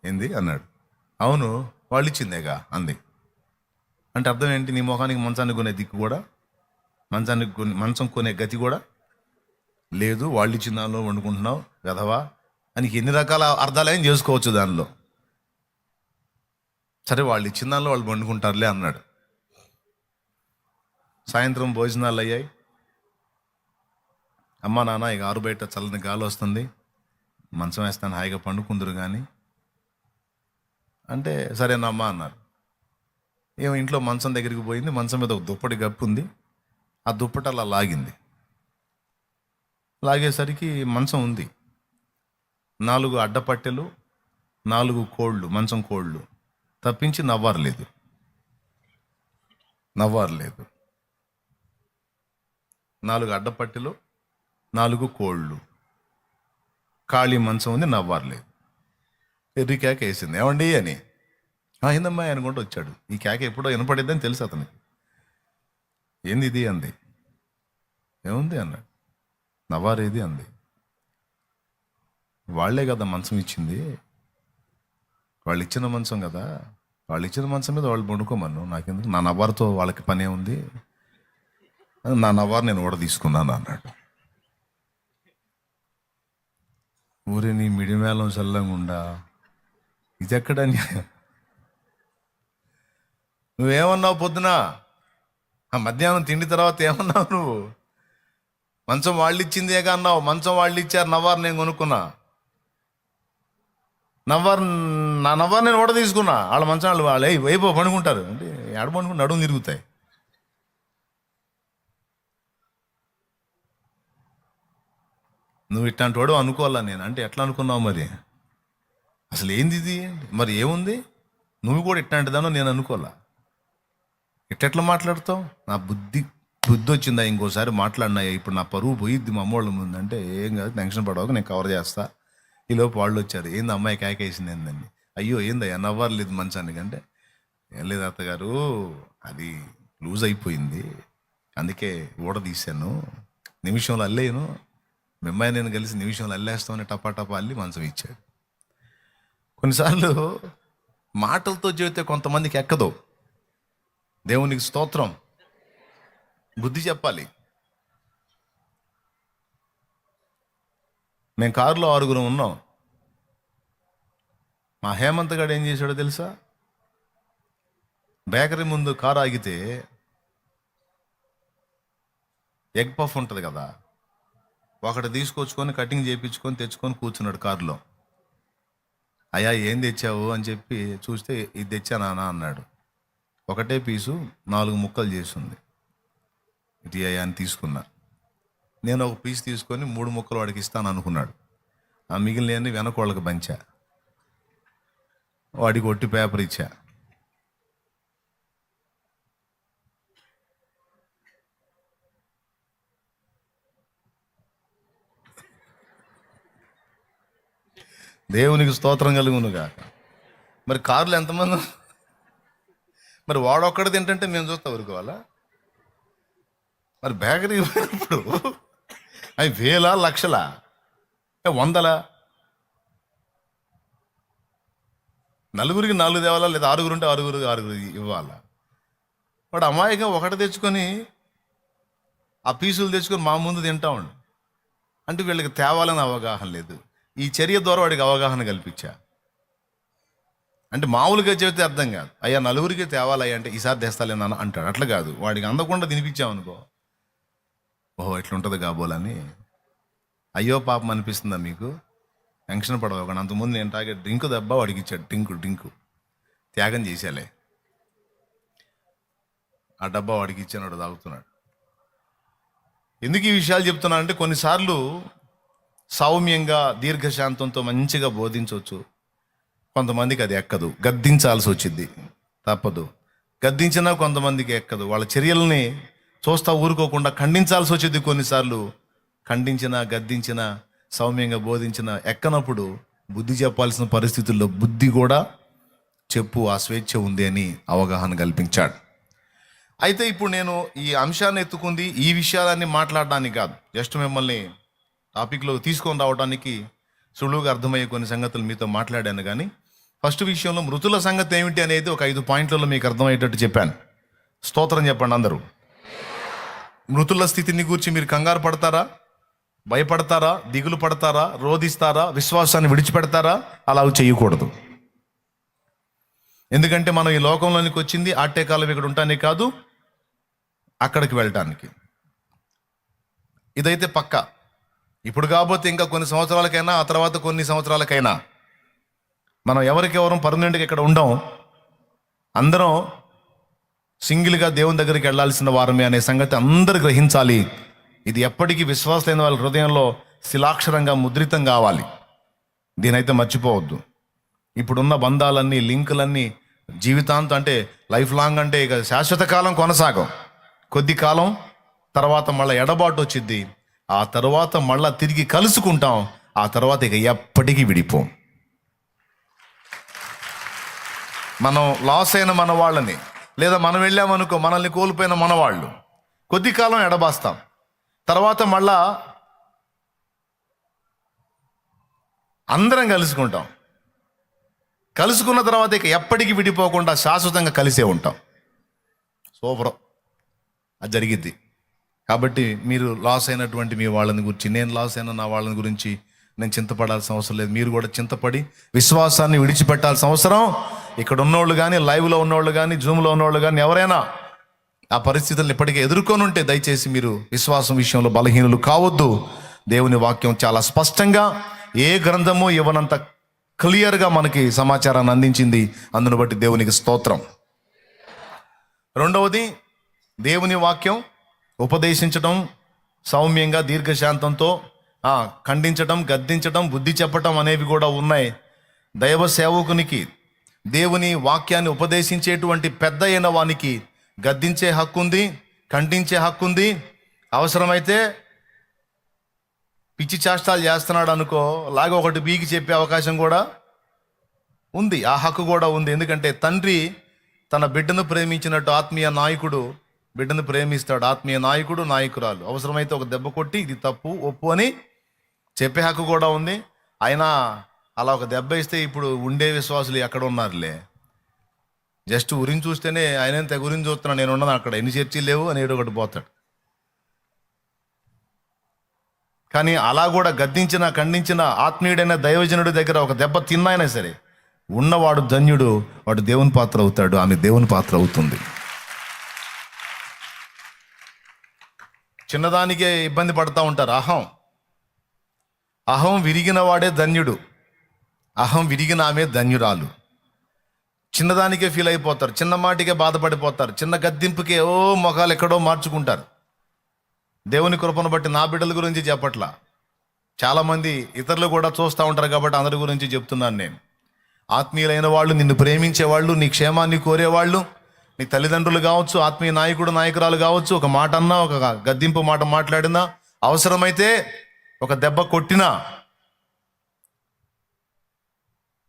Speaker 1: ఏంది అన్నాడు. అవును వాళ్ళు ఇచ్చిందేగా అంది. అంటే అర్థం ఏంటి? నీ ముఖానికి మంచాన్ని కొనే దిక్కు కూడా, మంచం కొనే గతి కూడా లేదు, వాళ్ళు ఇచ్చిన దానిలో వండుకుంటున్నావు గదవా అని ఎన్ని రకాల అర్థాలు ఏం చేసుకోవచ్చు దానిలో. సరే వాళ్ళు ఇచ్చిన దానిలో వాళ్ళు వండుకుంటారులే అన్నాడు. సాయంత్రం భోజనాలు అయ్యాయి. అమ్మ నాన్న ఇక ఆరు బయట చల్లని గాలి వస్తుంది, మంచం వేస్తాను హాయిగా పండుకుందరు కానీ అంటే సరేనమ్మా అన్నారు. ఏమో ఇంట్లో మంచం దగ్గరికి పోయింది. మంచం మీద ఒక దుప్పటి గప్పు ఉంది. ఆ దుప్పటి అలా లాగింది. లాగేసరికి మంచం ఉంది. 4 అడ్డపట్టెలు, 4 కోళ్ళు, మంచం కోళ్ళు తప్పించి నవ్వారలేదు. 4 అడ్డపట్టెలు, 4 కోళ్ళు, ఖాళీ మంచం ఉంది, నవ్వారలేదు. ఎర్రి కేక వేసింది, ఏమండి అని. అయిందమ్మా అనుకుంటూ వచ్చాడు. ఈ కేక ఎప్పుడో వినపడిద్దని తెలుసు అతనికి. ఏంది ఇది అంది. ఏముంది అన్నాడు. నవ్వారేది అంది. వాళ్లే కదా మంచం ఇచ్చింది, వాళ్ళు ఇచ్చిన మంచం కదా, వాళ్ళు ఇచ్చిన మంచం మీద వాళ్ళు పండుకోమను, నాకెందుకు, నా నవ్వారుతో వాళ్ళకి పనే ఉంది, నా నవ్వారు నేను కూడా తీసుకున్నాను అన్నాడు. ఊరి నీ మిడిమేళం చల్లంగా ఉండా, ఇది ఎక్కడ న్యాయం? నువ్వేమన్నావు పొద్దున? ఆ మధ్యాహ్నం తిండి తర్వాత ఏమన్నావు నువ్వు? మంచం వాళ్ళు ఇచ్చిందేగా అన్నావు. మంచం వాళ్ళు ఇచ్చారు, నవ్వారు నేను కొనుక్కున్నా. నా నవ్వారు నేను కూడా తీసుకున్నా. వాళ్ళ మంచం వాళ్ళు వైపు పండుకుంటారు అంటే ఎడ పండుకుంటే నడుము తిరుగుతాయి. నువ్వు ఇట్లాంటి వాడు అనుకోవాలా నేను అంటే ఎట్లా అనుకున్నావు మరి? అసలు ఏంది ఇది? మరి ఏముంది? నువ్వు కూడా ఇట్లాంటిదానో నేను అనుకోలే. ఎట్లా మాట్లాడతావు? నా బుద్ధి వచ్చిందా? ఇంకోసారి మాట్లాడినా ఇప్పుడు నా పరువు పోయిద్ది మా అమ్మోళ్ళ ముందు అంటే, ఏం కాదు, టెన్షన్ పడవక, నేను కవర్ చేస్తా. ఈలోపు వాళ్ళు వచ్చారు, ఏంది అమ్మాయి కేకేసింది ఏందండి? అయ్యో ఏందయ్యా నవ్వలేదు మంచానికి అంటే, ఏం లేదు అత్తగారు, అది లూజ్ అయిపోయింది, అందుకే ఊడ తీశాను, నిమిషంలో అల్లేను, మీ అమ్మాయి నేను కలిసి నిమిషంలో అల్లేస్తామని టపా అల్లి మంచం ఇచ్చాడు. కొన్నిసార్లు మాటలతో చెబితే కొంతమందికి ఎక్కదు. దేవునికి స్తోత్రం. బుద్ధి చెప్పాలి. మేము కారులో 6 ఉన్నాం. మా హేమంత్ గారు ఏం చేశాడో తెలుసా? బేకరీ ముందు కారు ఆగితే ఎగ్ పఫ్ ఉంటుంది కదా, ఒకటి తీసుకొచ్చుకొని కటింగ్ చేయించుకొని తెచ్చుకొని కూర్చున్నాడు కారులో. అయ్యా ఏం తెచ్చావు అని చెప్పి చూస్తే, ఇది తెచ్చానా అన్నాడు. ఒకటే పీసు 4 ముక్కలు చేసింది. ఇది అయ్యా అని తీసుకున్నా. నేను ఒక పీస్ తీసుకొని 3 ముక్కలు వాడికి ఇస్తాను అనుకున్నాడు. ఆ మిగిలినవన్నీ వెనకోళ్ళకి పంచా, వాడికి ఒట్టి పేపర్ ఇచ్చా. దేవునికి స్తోత్రం కలుగునుగా. మరి కారులో ఎంతమంది? మరి వాడొక్కడు తింటుంటే మేము చూస్తా ఊరుకోవాలా? మరి బేకరీకి పోయినప్పుడు అవి వేల లక్షల వందల, నలుగురికి 4 తేవాలా, లేదా 6 ఉంటే 6 ఇవ్వాలా? వాడు అమాయకంగా ఒకటి తెచ్చుకొని ఆ పీసులు తెచ్చుకొని మా ముందు తింటా ఉండు. అంటే వీళ్ళకి తేవాలని అవగాహన లేదు. ఈ చర్య ద్వారా వాడికి అవగాహన కల్పించా. అంటే మామూలుగా చెబితే అర్థం కాదు. అయ్యా నలుగురికి తేవాలయ్యా అంటే, ఈసారి తెస్తాలేనా అంటాడు. అట్లా కాదు, వాడికి అందకుండా తినిపించామనుకో, ఓహో ఎట్లుంటుంది కాబోలని, అయ్యో పాపం అనిపిస్తుందా మీకు? టెన్షన్ పడవకండి. అంతకుముందు నేను తాగే డ్రింక్ దెబ్బ వాడికి ఇచ్చాడు. డ్రింకు త్యాగం చేసేలే, ఆ డబ్బా వాడికి ఇచ్చాను, వాడు తాగుతున్నాడు. ఎందుకు ఈ విషయాలు చెప్తున్నానంటే, కొన్నిసార్లు సౌమ్యంగా దీర్ఘశాంతంతో మంచిగా బోధించవచ్చు, కొంతమందికి అది ఎక్కదు, గద్దించాల్సి వచ్చింది, తప్పదు. గద్దించినా కొంతమందికి ఎక్కదు. వాళ్ళ చర్యల్ని చూస్తా ఊరుకోకుండా ఖండించాల్సి వచ్చింది. కొన్నిసార్లు ఖండించినా గద్దించినా సౌమ్యంగా బోధించినా ఎక్కనప్పుడు బుద్ధి చెప్పాల్సిన పరిస్థితుల్లో బుద్ధి కూడా చెప్పు, ఆ స్వేచ్ఛ ఉంది అని అవగాహన కల్పించాడు. అయితే ఇప్పుడు నేను ఈ అంశాన్ని ఎత్తుకుంది ఈ విషయాలన్నీ మాట్లాడడానికి కాదు, జస్ట్ మిమ్మల్ని టాపిక్లో తీసుకొని రావడానికి సులువుగా అర్థమయ్యే కొన్ని సంగతులు మీతో మాట్లాడాను. కానీ ఫస్ట్ విషయంలో మృతుల సంగతి ఏమిటి అనేది ఒక 5 పాయింట్లలో మీకు అర్థమయ్యేటట్టు చెప్పాను. స్తోత్రం చెప్పండి అందరూ. మృతుల స్థితిని గురించి మీరు కంగారు పడతారా? భయపడతారా? దిగులు పడతారా? రోధిస్తారా? విశ్వాసాన్ని విడిచిపెడతారా? అలా చేయకూడదు. ఎందుకంటే మనం ఈ లోకంలోనికి వచ్చింది ఆటేకాలం ఇక్కడ ఉంటానే కాదు, అక్కడికి వెళ్ళటానికి. ఇదైతే పక్కా. ఇప్పుడు కాకపోతే ఇంకా కొన్ని సంవత్సరాలకైనా, ఆ తర్వాత కొన్ని సంవత్సరాలకైనా మనం ఎవరికెవరం పర్మనెంట్గా ఇక్కడ ఉండం. అందరం సింగిల్గా దేవుని దగ్గరికి వెళ్ళాల్సిన వారమే అనే సంగతి అందరూ గ్రహించాలి. ఇది ఎప్పటికీ విశ్వాసమైన వాళ్ళ హృదయంలో శిలాక్షరంగా ముద్రితం కావాలి. దీనైతే మర్చిపోవద్దు. ఇప్పుడున్న బంధాలన్నీ, లింకులన్నీ జీవితాంతం, అంటే లైఫ్ లాంగ్, అంటే ఇక శాశ్వత కాలం కొనసాగం. కొద్ది కాలం తర్వాత మళ్ళీ ఎడబాటు వచ్చింది, ఆ తర్వాత మళ్ళా తిరిగి కలుసుకుంటాం, ఆ తర్వాత ఇక ఎప్పటికీ విడిపోం. మనం లాస్ అయిన మన వాళ్ళని, లేదా మనం వెళ్ళామనుకో మనల్ని కోల్పోయిన మన వాళ్ళు, కొద్ది కాలం ఎడబాస్తాం, తర్వాత మళ్ళా అందరం కలుసుకుంటాం. కలుసుకున్న తర్వాత ఇక ఎప్పటికీ విడిపోకుండా శాశ్వతంగా కలిసే ఉంటాం. సూపర్, అది జరిగిద్ది. కాబట్టి మీరు లాస్ అయినటువంటి మీ వాళ్ళని గురించి, నేను లాస్ అయిన నా వాళ్ళని గురించి నేను చింతపడాల్సిన అవసరం లేదు. మీరు కూడా చింతపడి విశ్వాసాన్ని విడిచిపెట్టాల్సిన అవసరం, ఇక్కడ ఉన్నోళ్ళు కానీ, లైవ్లో ఉన్నోళ్ళు కానీ, జూమ్లో ఉన్నోళ్ళు కానీ, ఎవరైనా ఆ పరిస్థితులను ఇప్పటికే ఎదుర్కొని ఉంటే దయచేసి మీరు విశ్వాసం విషయంలో బలహీనులు కావద్దు. దేవుని వాక్యం చాలా స్పష్టంగా, ఏ గ్రంథము ఇవ్వనంత క్లియర్గా మనకి సమాచారాన్ని అందించింది. అందును బట్టి దేవునికి స్తోత్రం. రెండవది, దేవుని వాక్యం ఉపదేశించడం సౌమ్యంగా దీర్ఘశాంతంతో, ఖండించడం, గద్దించడం, బుద్ధి చెప్పటం అనేవి కూడా ఉన్నాయి. దైవ సేవకునికి, దేవుని వాక్యాన్ని ఉపదేశించేటువంటి పెద్ద అయిన వానికి గద్దించే హక్కు ఉంది, ఖండించే హక్కు ఉంది. అవసరమైతే పిచ్చి చేష్టాలు చేస్తున్నాడు అనుకో, లాగా ఒకటి బీకి చెప్పే అవకాశం కూడా ఉంది, ఆ హక్కు కూడా ఉంది. ఎందుకంటే తండ్రి తన బిడ్డను ప్రేమించినట్టు ఆత్మీయ నాయకుడు బిడ్డను ప్రేమిస్తాడు. ఆత్మీయ నాయకుడు, నాయకురాలు అవసరమైతే ఒక దెబ్బ కొట్టి ఇది తప్పు ఒప్పు అని చెప్పే హక్కు కూడా ఉంది. అయినా అలా ఒక దెబ్బ ఇస్తే ఇప్పుడు ఉండే విశ్వాసులు ఎక్కడ ఉన్నారులే, జస్ట్ ఉరిని చూస్తేనే ఆయన తెగ గురించి చూస్తున్నాను, నేను ఉన్నాను అక్కడ, ఎన్ని చర్చలు లేవు అని ఏడో ఒకటి పోతాడు. కానీ అలా కూడా గద్దించిన, ఖండించిన ఆత్మీయుడైన దైవజనుడి దగ్గర ఒక దెబ్బ తిన్నైనా సరే ఉన్నవాడు ధన్యుడు, వాడు దేవుని పాత్ర అవుతాడు, ఆమె దేవుని పాత్ర అవుతుంది. చిన్నదానికే ఇబ్బంది పడతా ఉంటారు. అహం విరిగిన వాడే ధన్యుడు, అహం విరిగిన ఆమె ధన్యురాలు. చిన్నదానికే ఫీల్ అయిపోతారు, చిన్న మాటికే బాధపడిపోతారు, చిన్న గద్దింపుకే మొఖాలు ఎక్కడో మార్చుకుంటారు. దేవుని కృపను బట్టి నా బిడ్డల గురించి చెప్పట్లా, చాలామంది ఇతరులు కూడా చూస్తూ ఉంటారు కాబట్టి అందరి గురించి చెప్తున్నాను నేను. ఆత్మీయులైన వాళ్ళు, నిన్ను ప్రేమించేవాళ్ళు, నీ క్షేమాన్ని కోరేవాళ్ళు, నీ తల్లిదండ్రులు కావచ్చు, ఆత్మీయ నాయకుడు నాయకురాలు కావచ్చు, ఒక మాట అన్నా, ఒక గద్దింపు మాట మాట్లాడినా, అవసరమైతే ఒక దెబ్బ కొట్టినా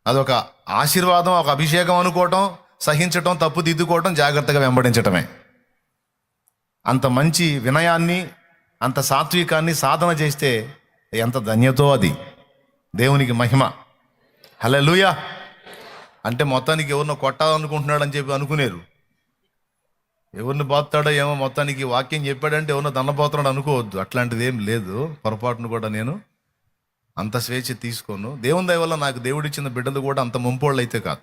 Speaker 1: అదొక ఆశీర్వాదం, ఒక అభిషేకం అనుకోవటం, సహించటం, తప్పు దిద్దుకోవటం, జాగ్రత్తగా వెంబడించటమే. అంత మంచి వినయాన్ని, అంత సాత్వికాన్ని సాధన చేస్తే ఎంత ధన్యతో అది. దేవునికి మహిమ. హల్లెలూయా. అంటే మొత్తానికి ఎవరినో కొట్టాలనుకుంటున్నాడు అని చెప్పి అనుకునేరు, ఎవరిని బాగుతాడో ఏమో, మొత్తానికి వాక్యం చెప్పాడంటే ఎవరినో దన్నపోతున్నాడు అనుకోవద్దు. అట్లాంటిది ఏం లేదు, పొరపాటును కూడా నేను అంత స్వేచ్ఛ తీసుకోను. దేవుని దయ వల్ల నాకు దేవుడిచ్చిన బిడ్డలు కూడా అంత ముంపోళ్ళు అయితే కాదు,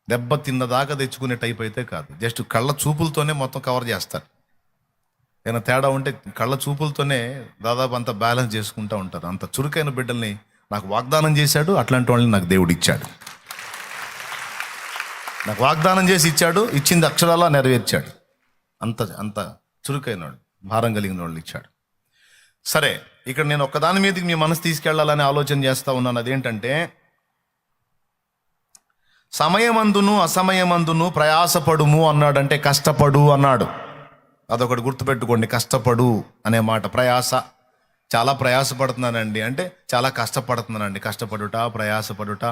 Speaker 1: దెబ్బ తిన్నదాకా తెచ్చుకునే టైప్ అయితే కాదు. జస్ట్ కళ్ళ చూపులతోనే మొత్తం కవర్ చేస్తారు. ఏమైనా తేడా ఉంటే కళ్ళ చూపులతోనే దాదాపు అంత బ్యాలెన్స్ చేసుకుంటూ ఉంటారు. అంత చురుకైన బిడ్డల్ని నాకు వాగ్దానం చేశాడు, అట్లాంటి వాళ్ళని నాకు దేవుడు ఇచ్చాడు. నాకు వాగ్దానం చేసి ఇచ్చాడు, ఇచ్చింది అక్షరాలా నెరవేర్చాడు. అంత చురుకైన వాళ్ళు, భారం కలిగిన వాళ్ళు ఇచ్చాడు. సరే, ఇక్కడ నేను ఒక్కదాని మీదకి మీ మనసు తీసుకెళ్లాలని ఆలోచన చేస్తూ ఉన్నాను. అదేంటంటే, సమయమందును అసమయమందును ప్రయాసపడుము అన్నాడంటే కష్టపడు అన్నాడు. అదొకటి గుర్తుపెట్టుకోండి, కష్టపడు అనే మాట. ప్రయాస, చాలా ప్రయాసపడుతున్నానండి అంటే చాలా కష్టపడుతున్నానండి. కష్టపడుట, ప్రయాసపడుట,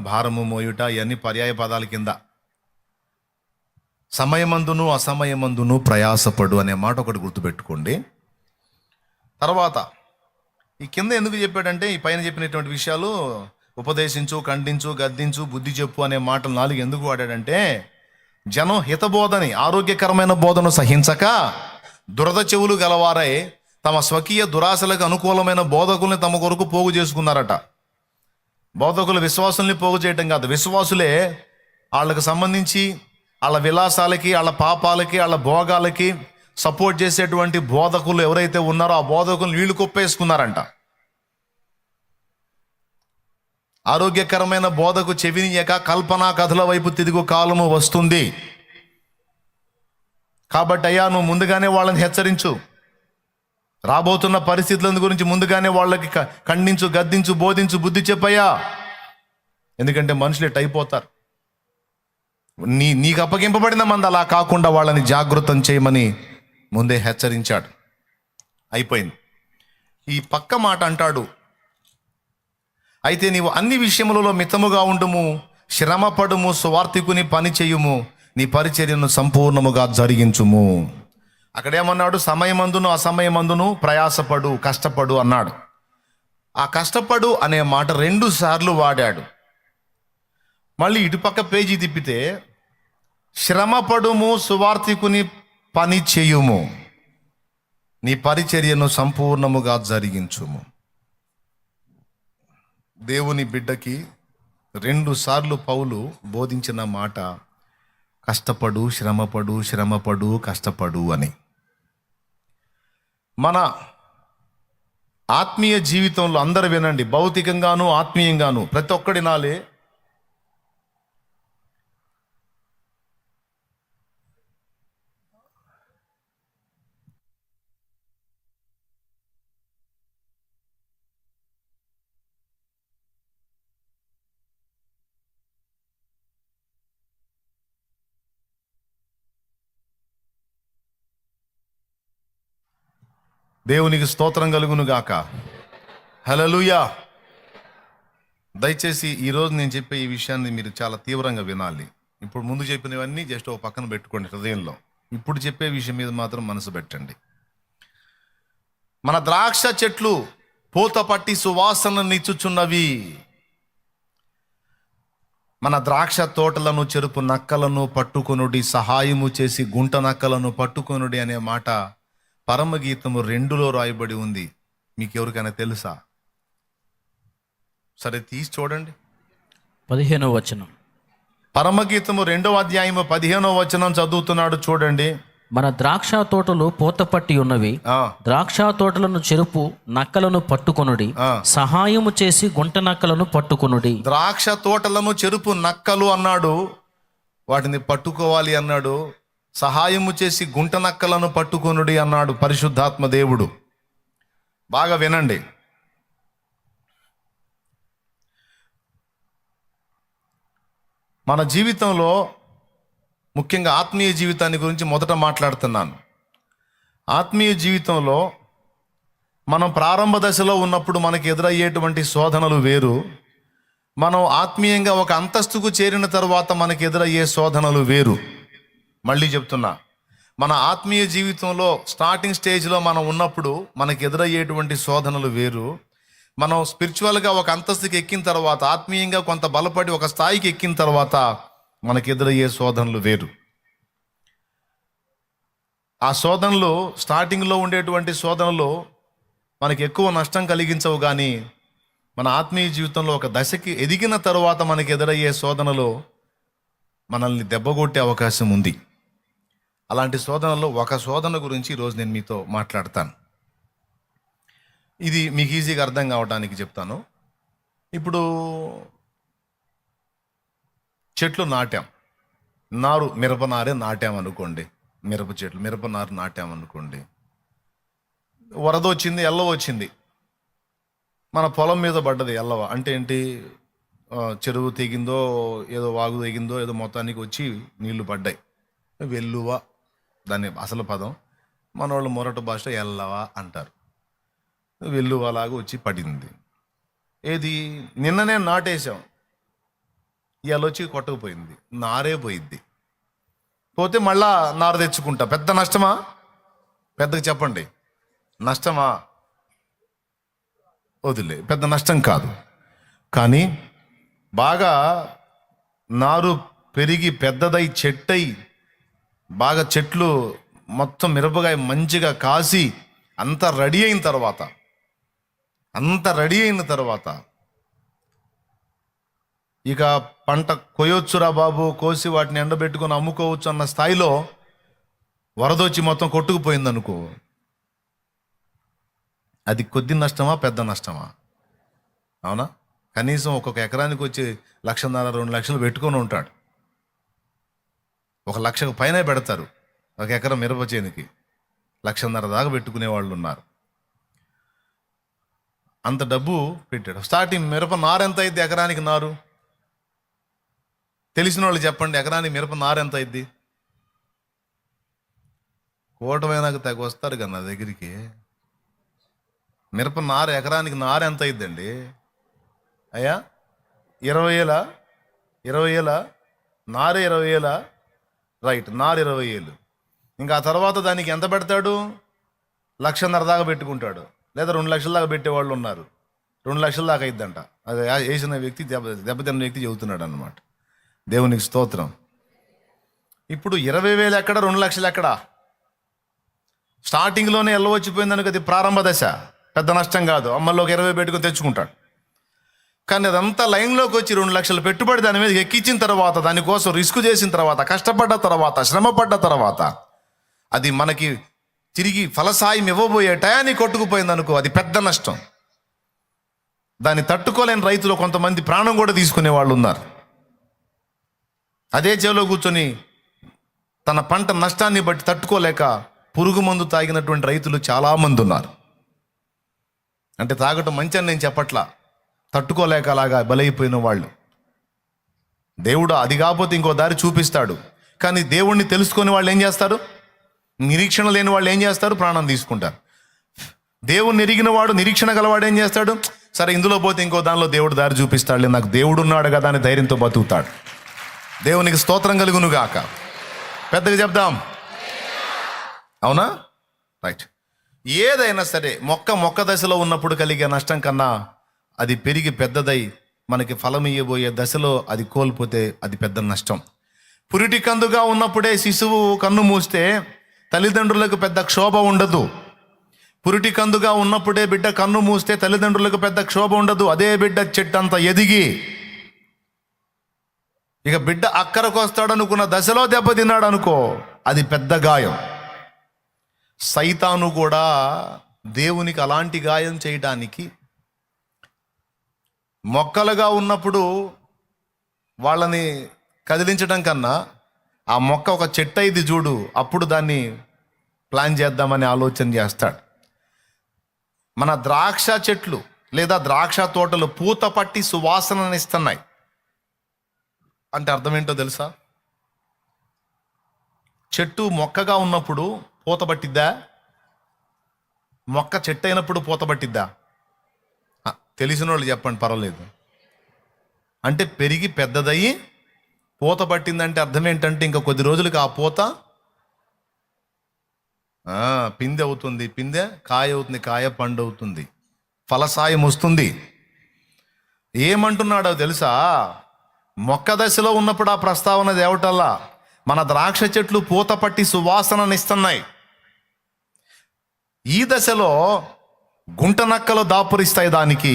Speaker 1: భారము మోయుట, ఇవన్నీ పర్యాయ పదాల కింద. సమయమందును అసమయమందును ప్రయాసపడు అనే మాట ఒకటి గుర్తుపెట్టుకోండి. తర్వాత ఈ కింద ఎందుకు చెప్పాడంటే, ఈ పైన చెప్పినటువంటి విషయాలు ఉపదేశించు, ఖండించు, గద్దించు, బుద్ధి చెప్పు అనే మాటలు 4 ఎందుకు వాడాడంటే, జనం హితబోధని, ఆరోగ్యకరమైన బోధను సహించక దురద చెవులు గలవారై తమ స్వకీయ దురాశలకు అనుకూలమైన బోధకుల్ని తమ కొరకు పోగు చేసుకున్నారట. బోధకులు విశ్వాసుల్ని పోగు చేయటం కాదు, విశ్వాసులే వాళ్ళకు సంబంధించి వాళ్ళ విలాసాలకి, వాళ్ళ పాపాలకి, వాళ్ళ భోగాలకి సపోర్ట్ చేసేటువంటి బోధకులు ఎవరైతే ఉన్నారో ఆ బోధకులు వీళ్ళు కుప్పేసుకున్నారంట. ఆరోగ్యకరమైన బోధకు చెవినియక కల్పనా కథల వైపు తిరుగు కాలము వస్తుంది. కాబట్టి అయ్యా, నువ్వు ముందుగానే వాళ్ళని హెచ్చరించు, రాబోతున్న పరిస్థితుల గురించి ముందుగానే వాళ్ళకి ఖండించు, గద్దించు, బోధించు, బుద్ధి చెప్పయ్యా. ఎందుకంటే మనుషులు ఎట్ అయిపోతారు. నీకు అప్పగింపబడిన మంది అలా కాకుండా వాళ్ళని జాగృతం చేయమని ముందే హెచ్చరించాడు. అయిపోయింది. ఈ పక్క మాట అంటాడు, అయితే నీవు అన్ని విషయములలో మితముగా ఉండుము, శ్రమపడుము, సువార్తికుని పని చేయుము, నీ పరిచర్యను సంపూర్ణముగా జరిగించుము. అక్కడేమన్నాడు? సమయమందును అసమయమందును ప్రయాసపడు, కష్టపడు అన్నాడు. ఆ కష్టపడు అనే మాట 2 సార్లు వాడాడు. మళ్ళీ ఇటుపక్క పేజీ తిప్పితే శ్రమపడుము, సువార్తికుని పని చేయుము, నీ పరిచర్యను సంపూర్ణముగా జరిగించుము. దేవుని బిడ్డకి 2 సార్లు పౌలు బోధించిన మాట కష్టపడు, శ్రమపడు, శ్రమపడు, కష్టపడు అని. మన ఆత్మీయ జీవితంలో అందరూ వినండి, భౌతికంగాను ఆత్మీయంగాను ప్రతి ఒక్కడి నాలే దేవునికి స్తోత్రం కలుగును గాక. హల్లెలూయా. దయచేసి ఈరోజు నేను చెప్పే ఈ విషయాన్ని మీరు చాలా తీవ్రంగా వినాలి. ఇప్పుడు ముందు చెప్పినవన్నీ జస్ట్ ఒక పక్కన పెట్టుకోండి హృదయంలో. ఇప్పుడు చెప్పే విషయం మీద మాత్రం మనసు పెట్టండి. మన ద్రాక్ష చెట్లు పూత పట్టి సువాసననిచ్చుచున్నవి. మన ద్రాక్ష తోటలను చెరుపు నక్కలను పట్టుకొనుడి, సహాయము చేసి గుంట నక్కలను పట్టుకొనుడి అనే మాట పరమగీతము 2లో రాయబడి ఉంది. మీకు ఎవరికైనా తెలుసా? సరే తీసి చూడండి.
Speaker 2: 15వ వచనం.
Speaker 1: పరమగీతము 2వ అధ్యాయము 15వ వచనం చదువుతున్నాడు చూడండి.
Speaker 2: మన ద్రాక్ష తోటలు పూతపట్టి ఉన్నవి, ద్రాక్ష తోటలను చెరుపు నక్కలను పట్టుకొనుడి, సహాయము చేసి గుంట నక్కలను పట్టుకొనుడి.
Speaker 1: ద్రాక్ష తోటలను చెరుపు నక్కలు అన్నాడు, వాటిని పట్టుకోవాలి అన్నాడు. సహాయము చేసి గుంట నక్కలను పట్టుకొనుడి అన్నాడు పరిశుద్ధాత్మ దేవుడు. బాగా వినండి. మన జీవితంలో ముఖ్యంగా ఆత్మీయ జీవితాన్ని గురించి మొదట మాట్లాడుతున్నాను. ఆత్మీయ జీవితంలో మనం ప్రారంభ దశలో ఉన్నప్పుడు మనకి ఎదురయ్యేటువంటి శోధనలు వేరు. మనం ఆత్మీయంగా ఒక అంతస్తుకు చేరిన తర్వాత మనకి ఎదురయ్యే శోధనలు వేరు. మళ్ళీ చెప్తున్నా, మన ఆత్మీయ జీవితంలో స్టార్టింగ్ స్టేజ్లో మనం ఉన్నప్పుడు మనకి ఎదురయ్యేటువంటి శోధనలు వేరు. మనం స్పిరిచువల్గా ఒక అంతస్తుకి ఎక్కిన తర్వాత, ఆత్మీయంగా కొంత బలపడి ఒక స్థాయికి ఎక్కిన తర్వాత మనకి ఎదురయ్యే శోధనలు వేరు. ఆ శోధనలు, స్టార్టింగ్లో ఉండేటువంటి శోధనలు మనకి ఎక్కువ నష్టం కలిగించవు, కానీ మన ఆత్మీయ జీవితంలో ఒక దశకి ఎదిగిన తర్వాత మనకి ఎదురయ్యే శోధనలు మనల్ని దెబ్బగొట్టే అవకాశం ఉంది. అలాంటి శోధనలో ఒక శోధన గురించి ఈరోజు నేను మీతో మాట్లాడతాను. ఇది మీకు ఈజీగా అర్థం కావడానికి చెప్తాను. ఇప్పుడు చెట్లు నాటాం, నారు మిరప నారే నాటామనుకోండి, మిరప చెట్లు మిరప నారు నాటామనుకోండి. వరద వచ్చింది, ఎల్లవ వచ్చింది, మన పొలం మీద పడ్డది ఎల్లవ. అంటే ఏంటి? చెరువు తెగిందో, ఏదో వాగు తెగిందో, ఏదో మొత్తానికి వచ్చి నీళ్లు పడ్డాయి. వెల్లువ దాని అసలు పదం, మన వాళ్ళు మొరట భాష ఎల్లవ అంటారు. వెల్లువలాగా వచ్చి పడింది. ఏది? నిన్ననే నాటేసాం, ఇవాళ వచ్చి కొట్టకపోయింది, నారే పోయిద్ది. పోతే మళ్ళా నారు తెచ్చుకుంటా. పెద్ద నష్టమా? పెద్దగా చెప్పండి, నష్టమా? వదిలే, పెద్ద నష్టం కాదు. కానీ బాగా నారు పెరిగి పెద్దదై చెట్టై బాగా చెట్లు మొత్తం మిరపకాయ మంచిగా కాసి అంత రెడీ అయిన తర్వాత ఇక పంట కొయ్యొచ్చురా బాబు, కోసి వాటిని ఎండబెట్టుకొని అమ్ముకోవచ్చు అన్న స్థాయిలో వరదొచ్చి మొత్తం కొట్టుకుపోయింది అనుకో, అది కొద్ది నష్టమా పెద్ద నష్టమా? అవునా? కనీసం ఒక్కొక్క ఎకరానికి వచ్చి 1,50,000 2 లక్షలు పెట్టుకొని ఉంటాడు. 1 లక్షకు పైన పెడతారు ఒక ఎకరం మిరప చేనికి. 1,50,000 దాకా పెట్టుకునే వాళ్ళు ఉన్నారు. అంత డబ్బు పెట్టాడు. స్టార్టింగ్ మిరప నారు ఎంత అయింది? ఎకరానికి నారు తెలిసిన వాళ్ళు చెప్పండి, ఎకరానికి మిరప నారు ఎంత అయింది? కూటమైనాక తెగ వస్తారు కదా నా దగ్గరికి. మిరప నారు ఎకరానికి నారు ఎంత అయిందండి అయ్యా? 20,000? 20,000? నారు 20,000? రైట్, నారు 20,000. ఇంకా ఆ తర్వాత దానికి ఎంత పెడతాడు? 1,50,000 దాకా పెట్టుకుంటాడు, లేదా 2 లక్షల దాకా పెట్టేవాళ్ళు ఉన్నారు. 2 లక్షల దాకా అయిద్దంట. అది వేసిన వ్యక్తి దెబ్బతిన్న వ్యక్తి చెబుతున్నాడు అన్నమాట. దేవునికి స్తోత్రం. ఇప్పుడు 20,000 ఎక్కడ, 2 లక్షలు ఎక్కడ? స్టార్టింగ్లోనే వచ్చిపోయిందనుక అది ప్రారంభ దశ, పెద్ద నష్టం కాదు. అమ్మల్లోకి 20 పెట్టుకుని తెచ్చుకుంటాడు. కానీ అదంతా లైన్లోకి వచ్చి 2 లక్షలు పెట్టుబడి దాని మీద ఎక్కించిన తర్వాత, దానికోసం రిస్క్ చేసిన తర్వాత, కష్టపడ్డ తర్వాత, శ్రమపడ్డ తర్వాత, అది మనకి తిరిగి ఫలసాయం ఇవ్వబోయే టయాన్ని కొట్టుకుపోయింది అనుకో, అది పెద్ద నష్టం. దాన్ని తట్టుకోలేని రైతులు కొంతమంది ప్రాణం కూడా తీసుకునే వాళ్ళు ఉన్నారు. అదే చేలో కూర్చొని తన పంట నష్టాన్ని బట్టి తట్టుకోలేక పురుగు మందు తాగినటువంటి రైతులు చాలామంది ఉన్నారు. అంటే తాగటం మంచి అని నేను చెప్పట్లా, తట్టుకోలేక అలాగా బలైపోయిన వాళ్ళు. దేవుడు అది కాకపోతే ఇంకో దారి చూపిస్తాడు. కానీ దేవుణ్ణి తెలుసుకొని వాళ్ళు ఏం చేస్తారు? నిరీక్షణ లేని వాళ్ళు ఏం చేస్తారు? ప్రాణం తీసుకుంటారు. దేవుణ్ణి ఎరిగిన వాడు, నిరీక్షణ గలవాడు ఏం చేస్తాడు? సరే, ఇందులో పోతే ఇంకో దానిలో దేవుడు దారి చూపిస్తాడులే, నాకు దేవుడు ఉన్నాడు కదా అని ధైర్యంతో బతుకుతాడు. దేవునికి స్తోత్రం కలుగును గాక. పెద్దగా చెప్దాం, అవునా? రైట్. ఏదైనా సరే మొక్క దశలో ఉన్నప్పుడు కలిగే నష్టం కన్నా అది పెరిగి పెద్దదై మనకి ఫలం ఇయ్యబోయే దశలో అది కోల్పోతే అది పెద్ద నష్టం. పురిటి కందుగా ఉన్నప్పుడే శిశువు కన్ను మూస్తే తల్లిదండ్రులకు పెద్ద క్షోభ ఉండదు. పురిటి కందుగా ఉన్నప్పుడే బిడ్డ కన్ను మూస్తే తల్లిదండ్రులకు పెద్ద క్షోభ ఉండదు. అదే బిడ్డ చెట్టంత ఎదిగి ఇక బిడ్డ అక్కరకు వస్తాడనుకున్న దశలో దెబ్బతిన్నాడు అనుకో, అది పెద్ద గాయం. సైతాను కూడా దేవునికి అలాంటి గాయం చేయటానికి మొక్కలుగా ఉన్నప్పుడు వాళ్ళని కదిలించడం కన్నా ఆ మొక్క ఒక చెట్టు అయింది చూడు, అప్పుడు దాన్ని ప్లాన్ చేద్దామని ఆలోచన చేస్తాడు. మన ద్రాక్ష చెట్లు లేదా ద్రాక్ష తోటలు పూత పట్టి సువాసననిస్తున్నాయి అంటే అర్థం ఏంటో తెలుసా? చెట్టు మొక్కగా ఉన్నప్పుడు పూత పట్టిద్దా? మొక్క చెట్టు అయినప్పుడు పూత పట్టిద్దా? తెలిసిన వాళ్ళు చెప్పండి, పర్వాలేదు. అంటే పెరిగి పెద్దదయ్యి పూత పట్టిందంటే అర్థం ఏంటంటే ఇంకా కొద్ది రోజులకి ఆ పూత పిందె అవుతుంది, పిందె కాయ అవుతుంది, కాయ పండు అవుతుంది, ఫలసాయం వస్తుంది. ఏమంటున్నాడో తెలుసా? మొక్క దశలో ఉన్నప్పుడు ఆ ప్రస్తావన దేవటల్లా మన ద్రాక్ష చెట్లు పూత పట్టి సువాసననిస్తున్నాయి. ఈ దశలో గుంట నక్కలు దాపురిస్తాయి దానికి.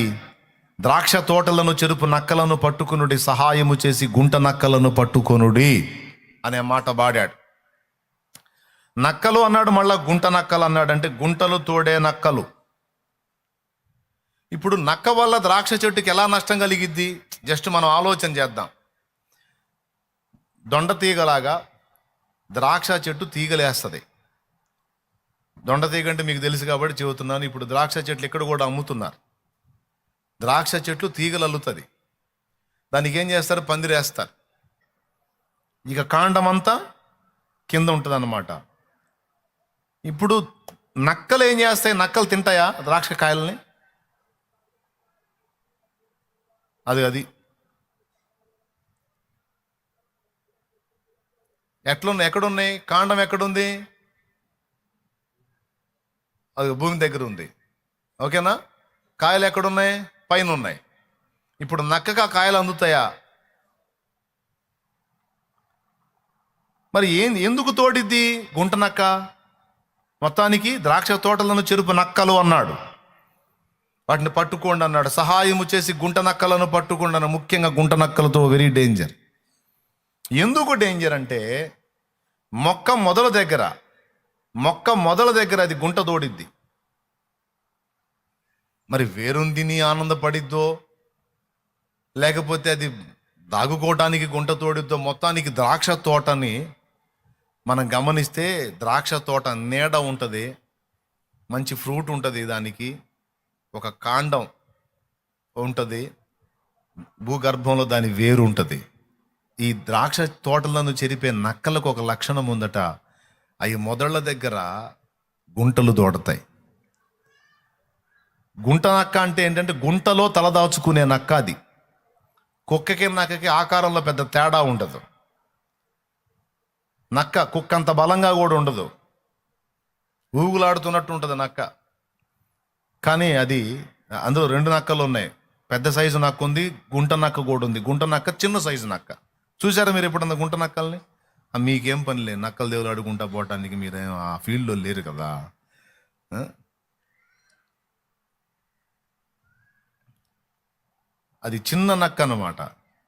Speaker 1: ద్రాక్ష తోటలను చెరుపు నక్కలను పట్టుకునుడి, సహాయము చేసి గుంట నక్కలను పట్టుకొనుడి అనే మాట వాడాడు. నక్కలు అన్నాడు, మళ్ళా గుంట నక్కలు అన్నాడు. అంటే గుంటలు తోడే నక్కలు. ఇప్పుడు నక్క వల్ల ద్రాక్ష చెట్టుకి ఎలా నష్టం కలిగిద్ది? జస్ట్ మనం ఆలోచన చేద్దాం. దొండ తీగలాగా ద్రాక్ష చెట్టు తీగలేస్తుంది. దొండ తీగ అంటే మీకు తెలుసు కాబట్టి చెబుతున్నాను. ఇప్పుడు ద్రాక్ష చెట్లు ఇక్కడ కూడా అమ్ముతున్నారు. ద్రాక్ష చెట్లు తీగలు అల్లుతుంది, దానికి ఏం చేస్తారు? పందిరేస్తారు. ఇక కాండం అంతా కింద ఉంటుంది అన్నమాట. ఇప్పుడు నక్కలు ఏం చేస్తాయి? నక్కలు తింటాయా ద్రాక్ష కాయలని? అది ఎట్లున్నాయి? ఎక్కడున్నాయి? కాండం ఎక్కడుంది? అది భూమి దగ్గర ఉంది. ఓకేనా? కాయలు ఎక్కడున్నాయి? పైన ఉన్నాయి. ఇప్పుడు నక్కగా కాయలు అందుతాయా? మరి ఎందుకు తోడిద్ది గుంట నక్క? మొత్తానికి ద్రాక్ష తోటలను చెరుపు నక్కలు అన్నాడు, వాటిని పట్టుకోండి అన్నాడు. సహాయము చేసి గుంట నక్కలను పట్టుకోండి అన్నాడు. ముఖ్యంగా గుంట నక్కలతో వెరీ డేంజర్. ఎందుకు డేంజర్ అంటే మొక్క మొదల దగ్గర అది గుంట తోడిద్ది. మరి వేరుందిని ఆనందపడిద్దో లేకపోతే అది దాగుకోవటానికి గుంట తోడిద్దో, మొత్తానికి ద్రాక్ష తోటని మనం గమనిస్తే ద్రాక్ష తోట నీడ ఉంటుంది, మంచి ఫ్రూట్ ఉంటుంది, దానికి ఒక కాండం ఉంటుంది, భూగర్భంలో దాని వేరు ఉంటుంది. ఈ ద్రాక్ష తోటలను చెరిపే నక్కలకు ఒక లక్షణం ఉందట, అవి మొదళ్ళ దగ్గర గుంటలు దోడతాయి. గుంట నక్క అంటే ఏంటంటే గుంటలో తలదాచుకునే నక్క. అది కుక్కకి నక్కకి ఆకారంలో పెద్ద తేడా ఉండదు. నక్క కుక్కంత బలంగా కూడా ఉండదు, ఊగులాడుతున్నట్టు ఉంటుంది నక్క. కానీ అది అందులో రెండు నక్కలు ఉన్నాయి. పెద్ద సైజు నక్క ఉంది, గుంట నక్క కూడా ఉంది. గుంట నక్క చిన్న సైజు నక్క. చూసారా మీరు ఎప్పుడన్నా గుంట నక్కల్ని? మీకేం పని లేదు, నక్కల దేవులు అడుగుంటా పోవటానికి, మీరేం ఆ ఫీల్డ్లో లేరు కదా. అది చిన్న నక్క అన్నమాట,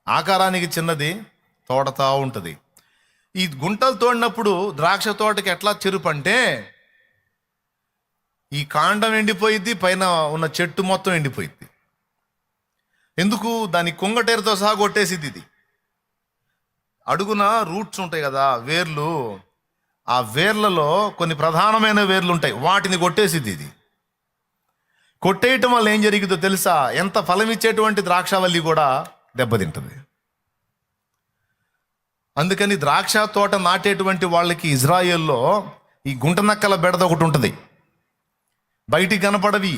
Speaker 1: ఆకారానికి చిన్నది, తోడతా ఉంటుంది. ఈ గుంటలు తోడినప్పుడు ద్రాక్ష తోటకి ఎట్లా చెరుపు అంటే ఈ కాండం ఎండిపోయిద్ది, పైన ఉన్న చెట్టు మొత్తం ఎండిపోయిద్ది. ఎందుకు? దాని కొంగటేరుతో సహా కొట్టేసిద్ది. ఇది అడుగున రూట్స్ ఉంటాయి కదా, వేర్లు. ఆ వేర్లలో కొన్ని ప్రధానమైన వేర్లు ఉంటాయి, వాటిని కొట్టేసిద్ది. ఇది కొట్టేయటం వల్ల ఏం జరిగిందో తెలుసా? ఎంత ఫలం ఇచ్చేటువంటి ద్రాక్షవల్లి కూడా దెబ్బతింటుంది. అందుకని ద్రాక్ష తోట నాటేటువంటి వాళ్ళకి ఇజ్రాయెల్లో ఈ గుంట నక్కల బెడద ఒకటి ఉంటుంది. బయటికి కనపడవి,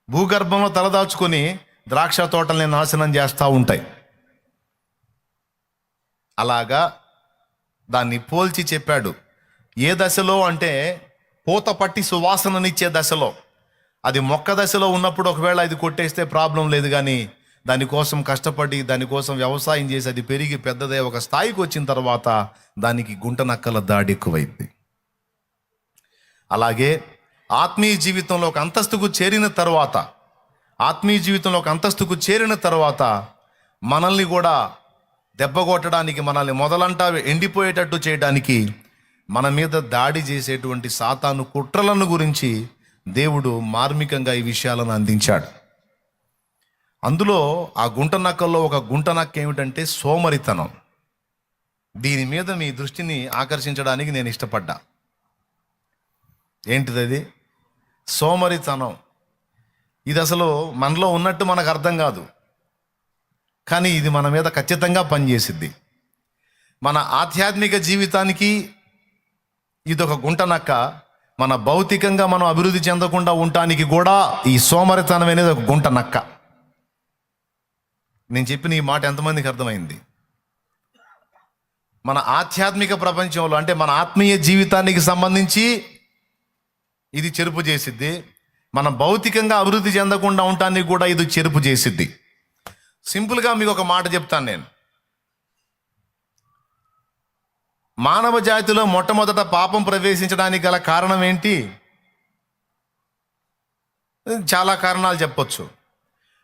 Speaker 1: భూగర్భంలో తలదాచుకొని ద్రాక్ష తోటల్ని నాశనం చేస్తూ ఉంటాయి. అలాగా దాన్ని పోల్చి చెప్పాడు. ఏ దశలో అంటే పూత పట్టి సువాసననిచ్చే దశలో. అది మొక్క దశలో ఉన్నప్పుడు ఒకవేళ అది కొట్టేస్తే ప్రాబ్లం లేదు, కానీ దానికోసం కష్టపడి దానికోసం వ్యవసాయం చేసి అది పెరిగి పెద్దదే ఒక స్థాయికి వచ్చిన తర్వాత దానికి గుంట నక్కల దాడి ఎక్కువైంది. అలాగే ఆత్మీయ జీవితంలో ఒక అంతస్తుకు చేరిన తర్వాత మనల్ని కూడా దెబ్బ కొట్టడానికి, మనల్ని మొదలంటా ఎండిపోయేటట్టు చేయడానికి, మన మీద దాడి చేసేటువంటి సాతాను కుట్రలను గురించి దేవుడు మార్మికంగా ఈ విషయాలను అందించాడు. అందులో ఆ గుంట నక్కల్లో ఒక గుంట నక్క ఏమిటంటే సోమరితనం. దీని మీద మీ దృష్టిని ఆకర్షించడానికి నేను ఇష్టపడ్డా. ఏంటిది అది? సోమరితనం. ఇది అసలు మనలో ఉన్నట్టు మనకు అర్థం కాదు, కానీ ఇది మన మీద ఖచ్చితంగా పనిచేసిద్ది. మన ఆధ్యాత్మిక జీవితానికి ఇదొక గుంట నక్క. మన భౌతికంగా మనం అభివృద్ధి చెందకుండా ఉండటానికి కూడా ఈ సోమరితనం అనేది ఒక గుంట నక్క. నేను చెప్పిన ఈ మాట ఎంతమందికి అర్థమైంది? మన ఆధ్యాత్మిక ప్రపంచంలో అంటే మన ఆత్మీయ జీవితానికి సంబంధించి ఇది చెరుపు చేసిద్ది. మన భౌతికంగా అభివృద్ధి చెందకుండా ఉండటానికి కూడా ఇది చెరుపు చేసిద్ది. సింపుల్గా మీకు ఒక మాట చెప్తాను నేను. మానవ జాతిలో మొట్టమొదట పాపం ప్రవేశించడానికి గల కారణం ఏంటి? చాలా కారణాలు చెప్పొచ్చు.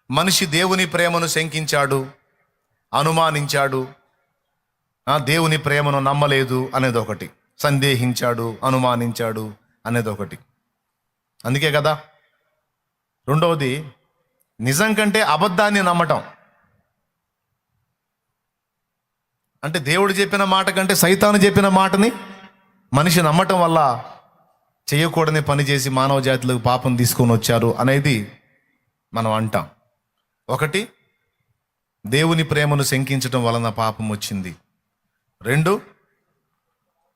Speaker 1: మనిషి దేవుని ప్రేమను శంకించాడు, అనుమానించాడు, దేవుని ప్రేమను నమ్మలేదు అనేది ఒకటి, సందేహించాడు, అనుమానించాడు అనేది ఒకటి. అందుకే కదా. రెండవది నిజం కంటే అబద్ధాన్ని నమ్మటం. అంటే దేవుడు చెప్పిన మాట కంటే సైతాను చెప్పిన మాటని మనిషి నమ్మటం వల్ల చేయకూడని పని చేసి మానవ జాతిలోకి పాపం తీసుకొని వచ్చారు అనేది మనం అంటాం. ఒకటి, దేవుని ప్రేమను శంకించడం వలన పాపం వచ్చింది. రెండు,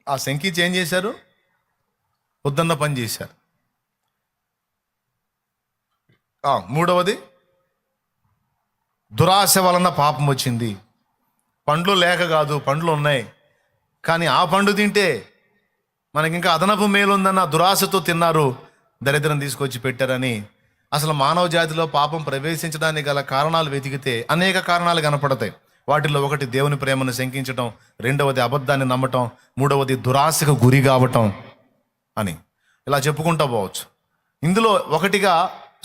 Speaker 1: ఆ శంకించి ఏం చేశారు? పొద్దున్న పని చేశారు. మూడవది, దురాశ వలన పాపం వచ్చింది. పండ్లు లేక కాదు, పండ్లు ఉన్నాయి, కానీ ఆ పండు తింటే మనకి ఇంకా అదనపు మేలుందన్న దురాశతో తిన్నారు, దరిద్రం తీసుకొచ్చి పెట్టారని. అసలు మానవ జాతిలో పాపం ప్రవేశించడానికి గల కారణాలు వెతికితే అనేక కారణాలు కనపడతాయి. వాటిలో ఒకటి దేవుని ప్రేమను శంకించటం, రెండవది అబద్ధాన్ని నమ్మటం, మూడవది దురాశకు గురి కావటం అని ఇలా చెప్పుకుంటూ పోవచ్చు. ఇందులో ఒకటిగా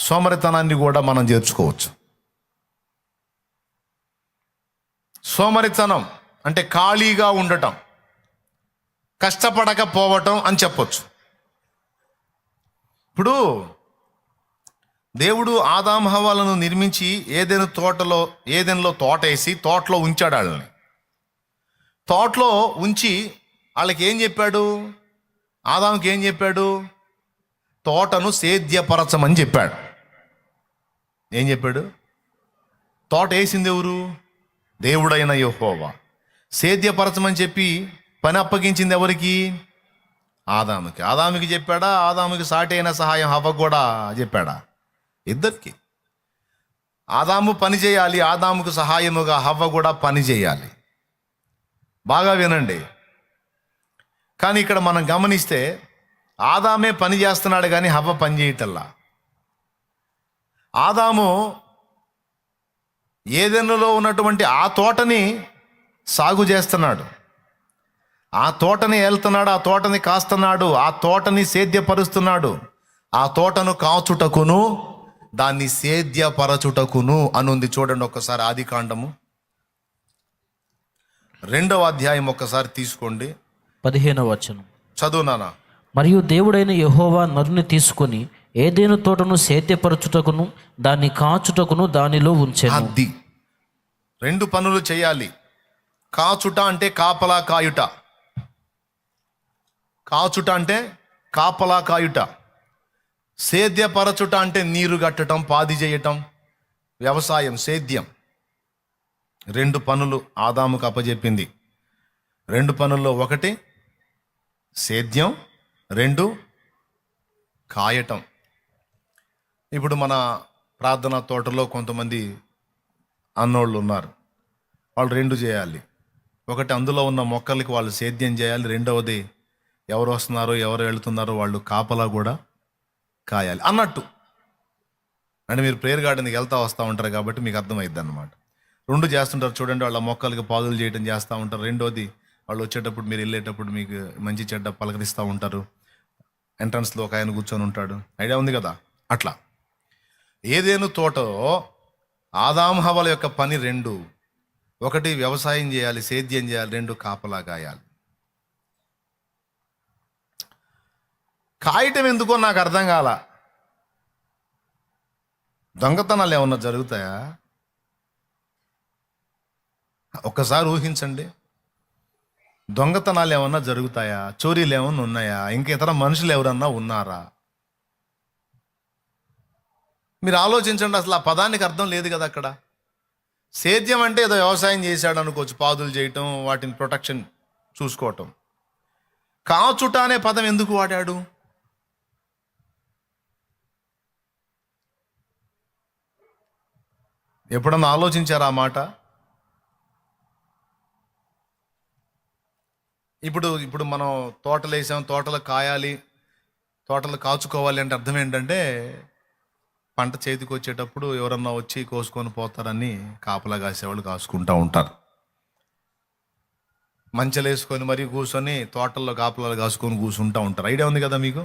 Speaker 1: సోమరితనాన్ని కూడా మనం చేర్చుకోవచ్చు. సోమరితనం అంటే ఖాళీగా ఉండటం, కష్టపడకపోవటం అని చెప్పొచ్చు. ఇప్పుడు దేవుడు ఆదాము హవ్వలను నిర్మించి ఏదెనులో తోట వేసి తోటలో ఉంచాడు వాళ్ళని. తోటలో ఉంచి వాళ్ళకి ఏం చెప్పాడు? ఆదాముకి ఏం చెప్పాడు? తోటను సేద్యపరచమని చెప్పాడు. ఏం చెప్పాడు? తోట వేసింది ఎవరు? దేవుడైన యెహోవా. సేద్యపరచమని చెప్పి పని అప్పగించింది ఎవరికి? ఆదాముకి. ఆదాముకి చెప్పాడా? ఆదాముకి సాటి అయిన సహాయం హవ్వకు కూడా చెప్పాడా? ఇద్దరికి. ఆదాము పని చేయాలి, ఆదాముకు సహాయముగా హవ్వ కూడా పని చేయాలి. బాగా వినండి. కానీ ఇక్కడ మనం గమనిస్తే ఆదామే పని చేస్తున్నాడు కానీ హవ్వ పని చేయటల్లా. ఆదాము ఏదెనులో ఉన్నటువంటి ఆ తోటని సాగు చేస్తున్నాడు, ఆ తోటని ఏళ్తున్నాడు, ఆ తోటని కాస్తున్నాడు, ఆ తోటని సేద్యపరుస్తున్నాడు. ఆ తోటను కాచుటకును దాన్ని సేద్యపరచుటకును అనుంది. చూడండి ఒక్కసారి ఆదికాండము 2వ అధ్యాయం ఒక్కసారి తీసుకోండి,
Speaker 2: 15వ వచనం
Speaker 1: చదువు నాన్న.
Speaker 2: మరియు దేవుడైన యెహోవా నరుని తీసుకొని ఏదైనా తోటను సేద్యపరచుటకును దాన్ని కాచుటకును దానిలో ఉంచెను.
Speaker 1: అది 2 పనులు చేయాలి. కాచుట అంటే కాపలా కాయుట. కాచుట అంటే కాపలా కాయుట. సేద్యపరచుట అంటే నీరు కట్టడం, పాది చేయటం, వ్యవసాయం, సేద్యం. 2 పనులు ఆదాముకు అప్పచెప్పింది. 2 పనుల్లో ఒకటి సేద్యం, 2 కాయటం. ఇప్పుడు మన ప్రార్థనా తోటలో కొంతమంది అన్నోళ్ళు ఉన్నారు. వాళ్ళు రెండు చేయాలి. ఒకటి, అందులో ఉన్న మొక్కలకి వాళ్ళు సేద్యం చేయాలి. రెండవది, ఎవరు వస్తున్నారో ఎవరు వెళ్తున్నారో వాళ్ళు కాపలా కూడా కాయాలి అన్నట్టు. అంటే మీరు ప్రేయర్ గార్డెన్కి వెళ్తా వస్తూ ఉంటారు కాబట్టి మీకు అర్థమైద్ది అన్నమాట. రెండు చేస్తుంటారు చూడండి. వాళ్ళ మొక్కలకి పాదులు చేయడం చేస్తూ ఉంటారు. రెండోది, వాళ్ళు వచ్చేటప్పుడు మీరు వెళ్ళేటప్పుడు మీకు మంచి చెడ్డ పలకరిస్తూ ఉంటారు. ఎంట్రన్స్లో ఒక ఆయన కూర్చొని ఉంటాడు. ఐడియా ఉంది కదా? అట్లా ఏదేను తోటలో ఆదాము హవ్వల యొక్క పని రెండు. ఒకటి, వ్యవసాయం చేయాలి, సేద్యం చేయాలి. రెండు, కాపలా కాయాలి. కాయటం ఎందుకో నాకు అర్థం కాల. దొంగతనాలు ఏమన్నా జరుగుతాయా? ఒక్కసారి ఊహించండి. దొంగతనాలు ఏమన్నా జరుగుతాయా? చోరీలు ఏమన్నా ఉన్నాయా? ఇంకా ఇతర మనుషులు ఎవరన్నా ఉన్నారా? మీరు ఆలోచించండి. అసలు ఆ పదానికి అర్థం లేదు కదా అక్కడ. సేద్యం అంటే ఏదో వ్యవసాయం చేశాడు అనుకోవచ్చు, పాదులు చేయటం, వాటిని ప్రొటెక్షన్ చూసుకోవటం. కాచుట అనే పదం ఎందుకు వాడాడు? ఎప్పుడన్నా ఆలోచించారా ఆ మాట? ఇప్పుడు మనం తోటలు వేసాం, తోటలు కాయాలి, తోటలు కాచుకోవాలి అంటే అర్థం ఏంటంటే, పంట చేతికి వచ్చేటప్పుడు ఎవరన్నా వచ్చి కోసుకొని పోతారని కాపలా కాసేవాళ్ళు కాసుకుంటూ ఉంటారు. మంచెలు వేసుకొని మరీ కూర్చొని తోటల్లో కాపలాలు కాసుకొని కూర్చుంటూ ఉంటారు. ఐడియా ఉంది కదా మీకు?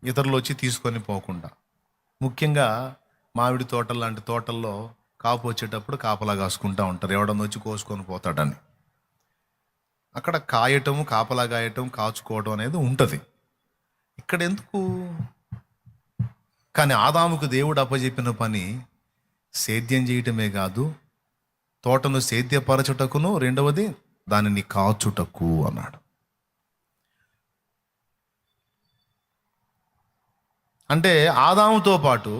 Speaker 1: ఇతరులు వచ్చి తీసుకొని పోకుండా. ముఖ్యంగా మామిడి తోటలు లాంటి తోటల్లో కాపు వచ్చేటప్పుడు కాపలా కాసుకుంటూ ఉంటారు, ఎవడన్నా వచ్చి కోసుకొని పోతాడని. అక్కడ కాయటం, కాపలా కాయటం, కాచుకోవడం అనేది ఉంటుంది. ఇక్కడ ఎందుకు? కానీ ఆదాముకు దేవుడు అప్పచెప్పిన పని సేద్యం చేయటమే కాదు, తోటను సేద్యపరచుటకును, రెండవది దానిని కాచుటకు అన్నాడు. అంటే ఆదాముతో పాటు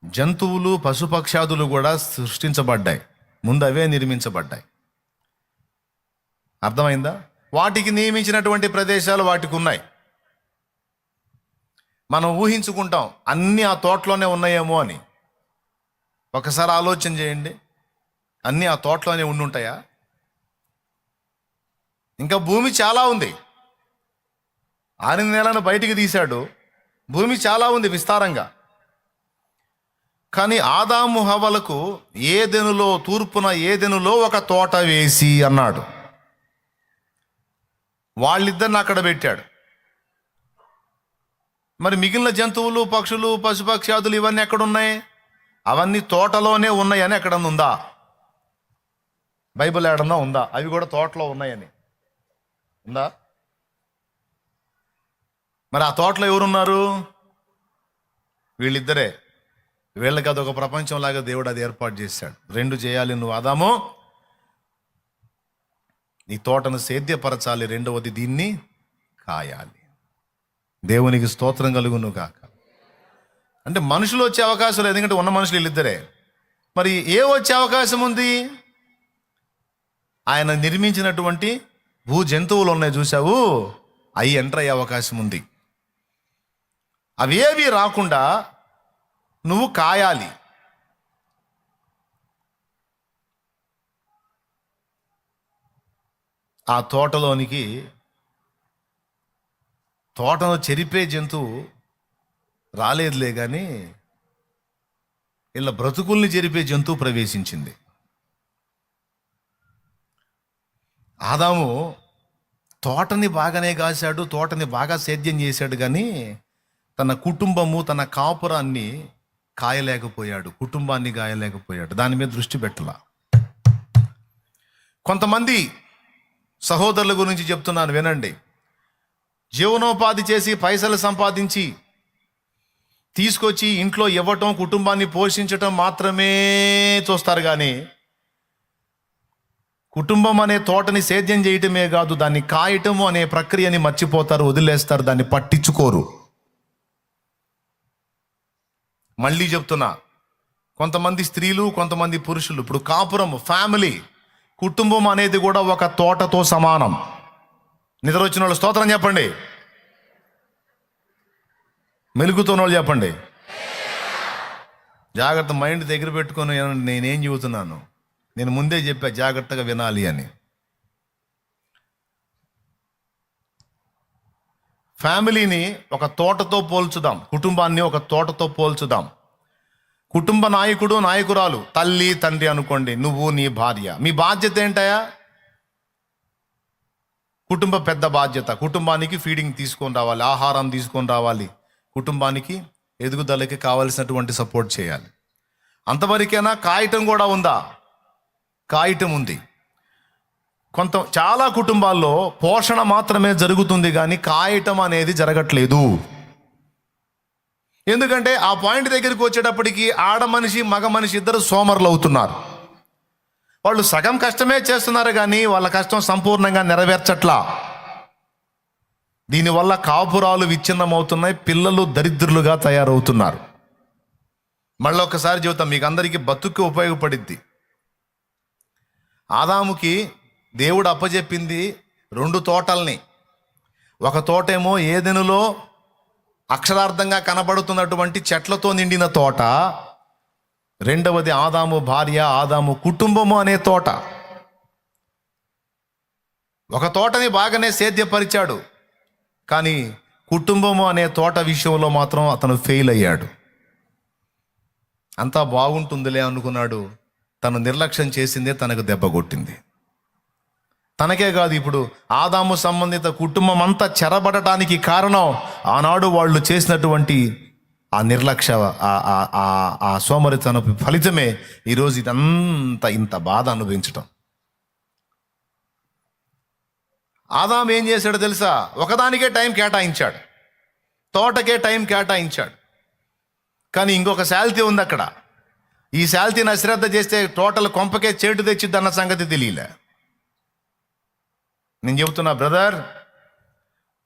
Speaker 1: జంతువులు, పశుపక్షాదులు కూడా సృష్టించబడ్డాయి. ముందు అవే నిర్మించబడ్డాయి. అర్థమైందా? వాటికి నియమించినటువంటి ప్రదేశాలు వాటికి ఉన్నాయి. మనం ఊహించుకుంటాం అన్నీ ఆ తోటలోనే ఉన్నాయేమో అని. ఒకసారి ఆలోచన చేయండి. అన్నీ ఆ తోటలోనే ఉండుంటాయా? ఇంకా భూమి చాలా ఉంది. 6 నెలలను బయటికి తీశాడు. భూమి చాలా ఉంది విస్తారంగా. కానీ ఆదాము హవ్వలకు ఏదెనులో, తూర్పున ఏదెనులో ఒక తోట వేసి అన్నాడు. వాళ్ళిద్దరిని అక్కడ పెట్టాడు. మరి మిగిలిన జంతువులు, పక్షులు, పశుపక్షాదులు ఇవన్నీ ఎక్కడున్నాయి? అవన్నీ తోటలోనే ఉన్నాయని ఎక్కడన్నా ఉందా? బైబిల్ ఏడన్నా ఉందా అవి కూడా తోటలో ఉన్నాయని? ఉందా? మరి ఆ తోటలో ఎవరున్నారు? వీళ్ళిద్దరే. వీళ్ళకి అదొక ప్రపంచంలాగా దేవుడు అది ఏర్పాటు చేశాడు. రెండు చేయాలి నువ్వు ఆదాము. నీ తోటను సేద్యపరచాలి, రెండవది దీన్ని కాయాలి. దేవునికి స్తోత్రం కలుగును కాక. అంటే మనుషులు వచ్చే అవకాశం లేదు, ఎందుకంటే ఉన్న మనుషులు వీళ్ళిద్దరే. మరి ఏ వచ్చే అవకాశం ఉంది? ఆయన నిర్మించినటువంటి భూ జంతువులు ఉన్నాయి చూసావు, అవి ఎంటర్ అయ్యే అవకాశం ఉంది. అవి ఏవి రాకుండా నువ్వు కాయాలి. ఆ తోటలోనికి తోటను చెరిపే జంతువు రాలేదులే కానీ ఇలా బ్రతుకుల్ని చెరిపే జంతువు ప్రవేశించింది. ఆదాము తోటని బాగానే కాశాడు, తోటని బాగా సేద్యం చేశాడు, కానీ తన కుటుంబము, తన కాపురాన్ని కాయలేకపోయాడు, కుటుంబాన్ని కాయలేకపోయాడు. దాని మీద దృష్టి పెట్టలా. కొంతమంది సహోదరుల గురించి చెప్తున్నాను వినండి. జీవనోపాధి చేసి పైసలు సంపాదించి తీసుకొచ్చి ఇంట్లో ఇవ్వటం, కుటుంబాన్ని పోషించటం మాత్రమే చూస్తారు. కానీ కుటుంబం అనే తోటని సేద్యం చేయటమే కాదు, దాన్ని కాయటము అనే ప్రక్రియని మర్చిపోతారు, వదిలేస్తారు, దాన్ని పట్టించుకోరు. మళ్ళీ చెప్తున్నా, కొంతమంది స్త్రీలు, కొంతమంది పురుషులు, ఇప్పుడు కాపురం, ఫ్యామిలీ, కుటుంబం అనేది కూడా ఒక తోటతో సమానం. నిద్ర వచ్చిన వాళ్ళు స్తోత్రం చెప్పండి. మెలుగుతున్న వాళ్ళు చెప్పండి. జాగ్రత్త, మైండ్ దగ్గర పెట్టుకొని నేనేం చెబుతున్నాను. నేను ముందే చెప్పా జాగ్రత్తగా వినాలి అని. ఫ్యామిలీని ఒక తోటతో పోల్చుదాం, కుటుంబాన్ని ఒక తోటతో పోల్చుదాం. కుటుంబ నాయకుడు నాయకురాలు, తల్లి తండ్రి అనుకోండి, నువ్వు నీ భార్య. మీ బాధ్యత ఏంటయా? కుటుంబ పెద్ద బాధ్యత. కుటుంబానికి ఫీడింగ్ తీసుకొని రావాలి, ఆహారం తీసుకొని రావాలి, కుటుంబానికి ఎదుగుదలకి కావలసినటువంటి సపోర్ట్ చేయాలి. అంతవరకైనా కాయటం కూడా ఉందా? కాయటం ఉంది. చాలా కుటుంబాల్లో పోషణ మాత్రమే జరుగుతుంది కానీ కాయటం అనేది జరగట్లేదు. ఎందుకంటే ఆ పాయింట్ దగ్గరికి వచ్చేటప్పటికి ఆడ మనిషి మగ మనిషి ఇద్దరు సోమరులు అవుతున్నారు. వాళ్ళు సగం కష్టమే చేస్తున్నారు కానీ వాళ్ళ కష్టం సంపూర్ణంగా నెరవేర్చట్లా. దీనివల్ల కాపురాలు విచ్ఛిన్నమవుతున్నాయి, పిల్లలు దరిద్రులుగా తయారవుతున్నారు. మళ్ళీ ఒకసారి చెబుతాం, మీకు అందరికీ బతుకు ఉపయోగపడిద్ది. ఆదాముకి దేవుడు అప్పచెప్పింది 2 తోటల్ని. ఒక తోటేమో ఏదెనులో అక్షరార్థంగా కనబడుతున్నటువంటి చెట్లతో నిండిన తోట, రెండవది ఆదాము భార్య, ఆదాము కుటుంబము అనే తోట. ఒక తోటని బాగానే సేద్యపరిచాడు, కానీ కుటుంబము అనే తోట విషయంలో మాత్రం అతను ఫెయిల్ అయ్యాడు. అంతా బాగుంటుందిలే అనుకున్నాడు, తను నిర్లక్ష్యం చేసిందే తనకు దెబ్బ కొట్టింది. తనకే కాదు, ఇప్పుడు ఆదాము సంబంధిత కుటుంబం అంతా చెరబడటానికి కారణం ఆనాడు వాళ్ళు చేసినటువంటి ఆ నిర్లక్ష్య, ఆ సోమరితనపు ఫలితమే ఈరోజు ఇదంతా ఇంత బాధ అనుభవించటం. ఆదాము ఏం చేశాడో తెలుసా? ఒకదానికే టైం కేటాయించాడు, తోటకే టైం కేటాయించాడు. కానీ ఇంకొక శాల్తీ ఉంది అక్కడ. ఈ శాల్తీని అశ్రద్ధ చేస్తే టోటల్ కొంపకే చేటు తెచ్చిద్దన్న సంగతి తెలియలే. నేను చెబుతున్నా, బ్రదర్,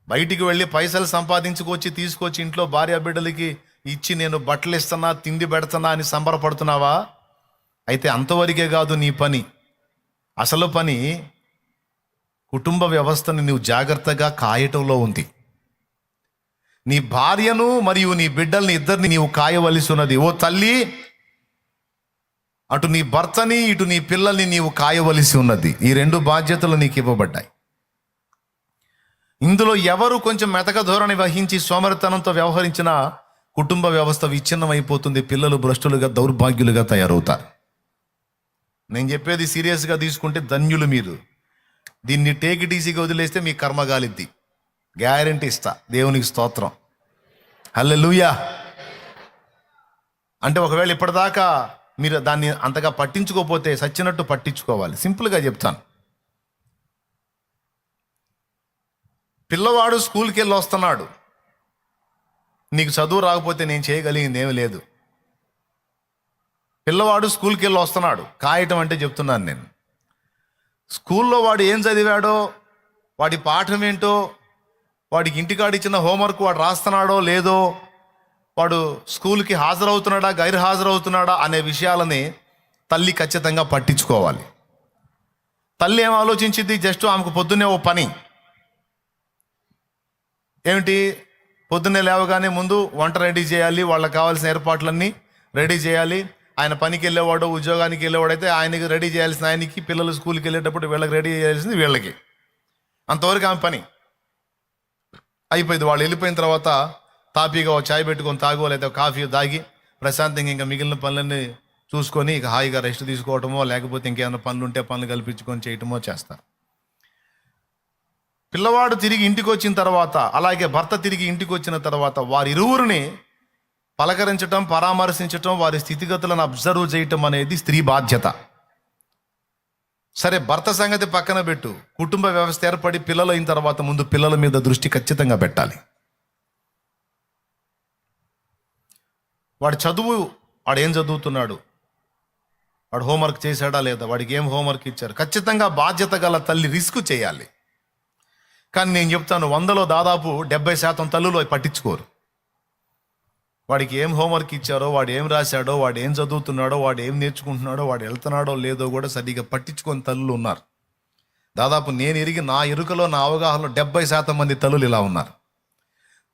Speaker 1: బయటికి వెళ్ళి పైసలు సంపాదించుకొచ్చి తీసుకొచ్చి ఇంట్లో భార్య బిడ్డలకి ఇచ్చి నేను బట్టలు ఇస్తున్నా, తిండి పెడుతున్నా అని సంబరపడుతున్నావా? అయితే అంతవరకే కాదు నీ పని. అసలు పని కుటుంబ వ్యవస్థని నువ్వు జాగ్రత్తగా కాయటంలో ఉంది. నీ భార్యను మరియు నీ బిడ్డల్ని ఇద్దరిని నీవు కాయవలసి ఉన్నది. ఓ తల్లి, అటు నీ భర్తని ఇటు నీ పిల్లల్ని నీవు కాయవలసి ఉన్నది. ఈ 2 బాధ్యతలు నీకు ఇవ్వబడ్డాయి. ఇందులో ఎవరు కొంచెం మెతక ధోరణి వహించి సోమరితనంతో వ్యవహరించిన కుటుంబ వ్యవస్థ విచ్ఛిన్నం అయిపోతుంది. పిల్లలు భ్రష్టులుగా, దౌర్భాగ్యులుగా తయారవుతారు. నేను చెప్పేది సీరియస్గా తీసుకుంటే ధన్యులు మీరు. దీన్ని టేక్ ఇట్ ఈజీగా వదిలేస్తే మీ కర్మగాలిద్ది. గ్యారెంటీ ఇస్తా. దేవునికి స్తోత్రం, హల్లెలూయా. అంటే ఒకవేళ ఇప్పటిదాకా మీరు దాన్ని అంతగా పట్టించుకోకపోతే సచ్చినట్టు పట్టించుకోవాలి. సింపుల్గా చెప్తాను. పిల్లవాడు స్కూల్కి వెళ్ళి వస్తున్నాడు, నీకు చదువు రాకపోతే నేను చేయగలిగింది ఏమీ లేదు. పిల్లవాడు స్కూల్కి వెళ్ళి వస్తున్నాడు, కాయటం అంటే చెప్తున్నాను నేను. స్కూల్లో వాడు ఏం చదివాడో, వాడి పాఠం ఏంటో, వాడికి ఇంటికాడ ఇచ్చిన హోంవర్క్ వాడు రాస్తున్నాడో లేదో, వాడు స్కూల్కి హాజరవుతున్నాడా గైర్ హాజరవుతున్నాడా అనే విషయాలని తల్లి ఖచ్చితంగా పట్టించుకోవాలి. తల్లి ఏం ఆలోచించింది? జస్ట్ ఆమెకు పొద్దున్నే ఓ పని ఏమిటి? పొద్దున్నే లేవగానే ముందు వంట రెడీ చేయాలి, వాళ్ళకి కావాల్సిన ఏర్పాట్లన్నీ రెడీ చేయాలి. ఆయన పనికి వెళ్ళేవాడు, ఉద్యోగానికి వెళ్ళేవాడైతే ఆయనకి రెడీ చేయాల్సిన ఆయనకి, పిల్లలు స్కూల్కి వెళ్ళేటప్పుడు వీళ్ళకి రెడీ చేయాల్సింది వీళ్ళకి. అంతవరకు ఆమె పని అయిపోయింది. వాళ్ళు వెళ్ళిపోయిన తర్వాత తాపీగా ఒక చాయ్ పెట్టుకొని తాగో లేదా కాఫీ తాగి ప్రశాంతంగా ఇంకా మిగిలిన పనులన్నీ చూసుకొని ఇక హాయిగా రెస్ట్ తీసుకోవటమో లేకపోతే ఇంకేమైనా పనులు ఉంటే పనులు కల్పించుకొని చేయటమో చేస్తారు. పిల్లవాడు తిరిగి ఇంటికి వచ్చిన తర్వాత, అలాగే భర్త తిరిగి ఇంటికి వచ్చిన తర్వాత వారిరువురిని పలకరించటం, పరామర్శించటం, వారి స్థితిగతులను అబ్జర్వ్ చేయటం అనేది స్త్రీ బాధ్యత. సరే, భర్త సంగతి పక్కన పెట్టు. కుటుంబ వ్యవస్థ ఏర్పడి పిల్లలు అయిన తర్వాత ముందు పిల్లల మీద దృష్టి ఖచ్చితంగా పెట్టాలి. వాడి చదువు, వాడు ఏం చదువుతున్నాడు, వాడు హోంవర్క్ చేశాడా లేదా, వాడికి ఏం హోంవర్క్ ఇచ్చారు, ఖచ్చితంగా బాధ్యత గల తల్లి రిస్క్ చేయాలి. కానీ నేను చెప్తాను, 100లో దాదాపు 70% తల్లులు పట్టించుకోరు. వాడికి ఏం హోంవర్క్ ఇచ్చారో, వాడు ఏం రాశాడో, వాడు ఏం చదువుతున్నాడో, వాడు ఏం నేర్చుకుంటున్నాడో, వాడు వెళ్తున్నాడో లేదో కూడా సరిగ్గా పట్టించుకొని తల్లులు ఉన్నారు. దాదాపు నేను ఎరిగి నా ఎరుకలో, నా అవగాహనలో 70% మంది తల్లులు ఇలా ఉన్నారు.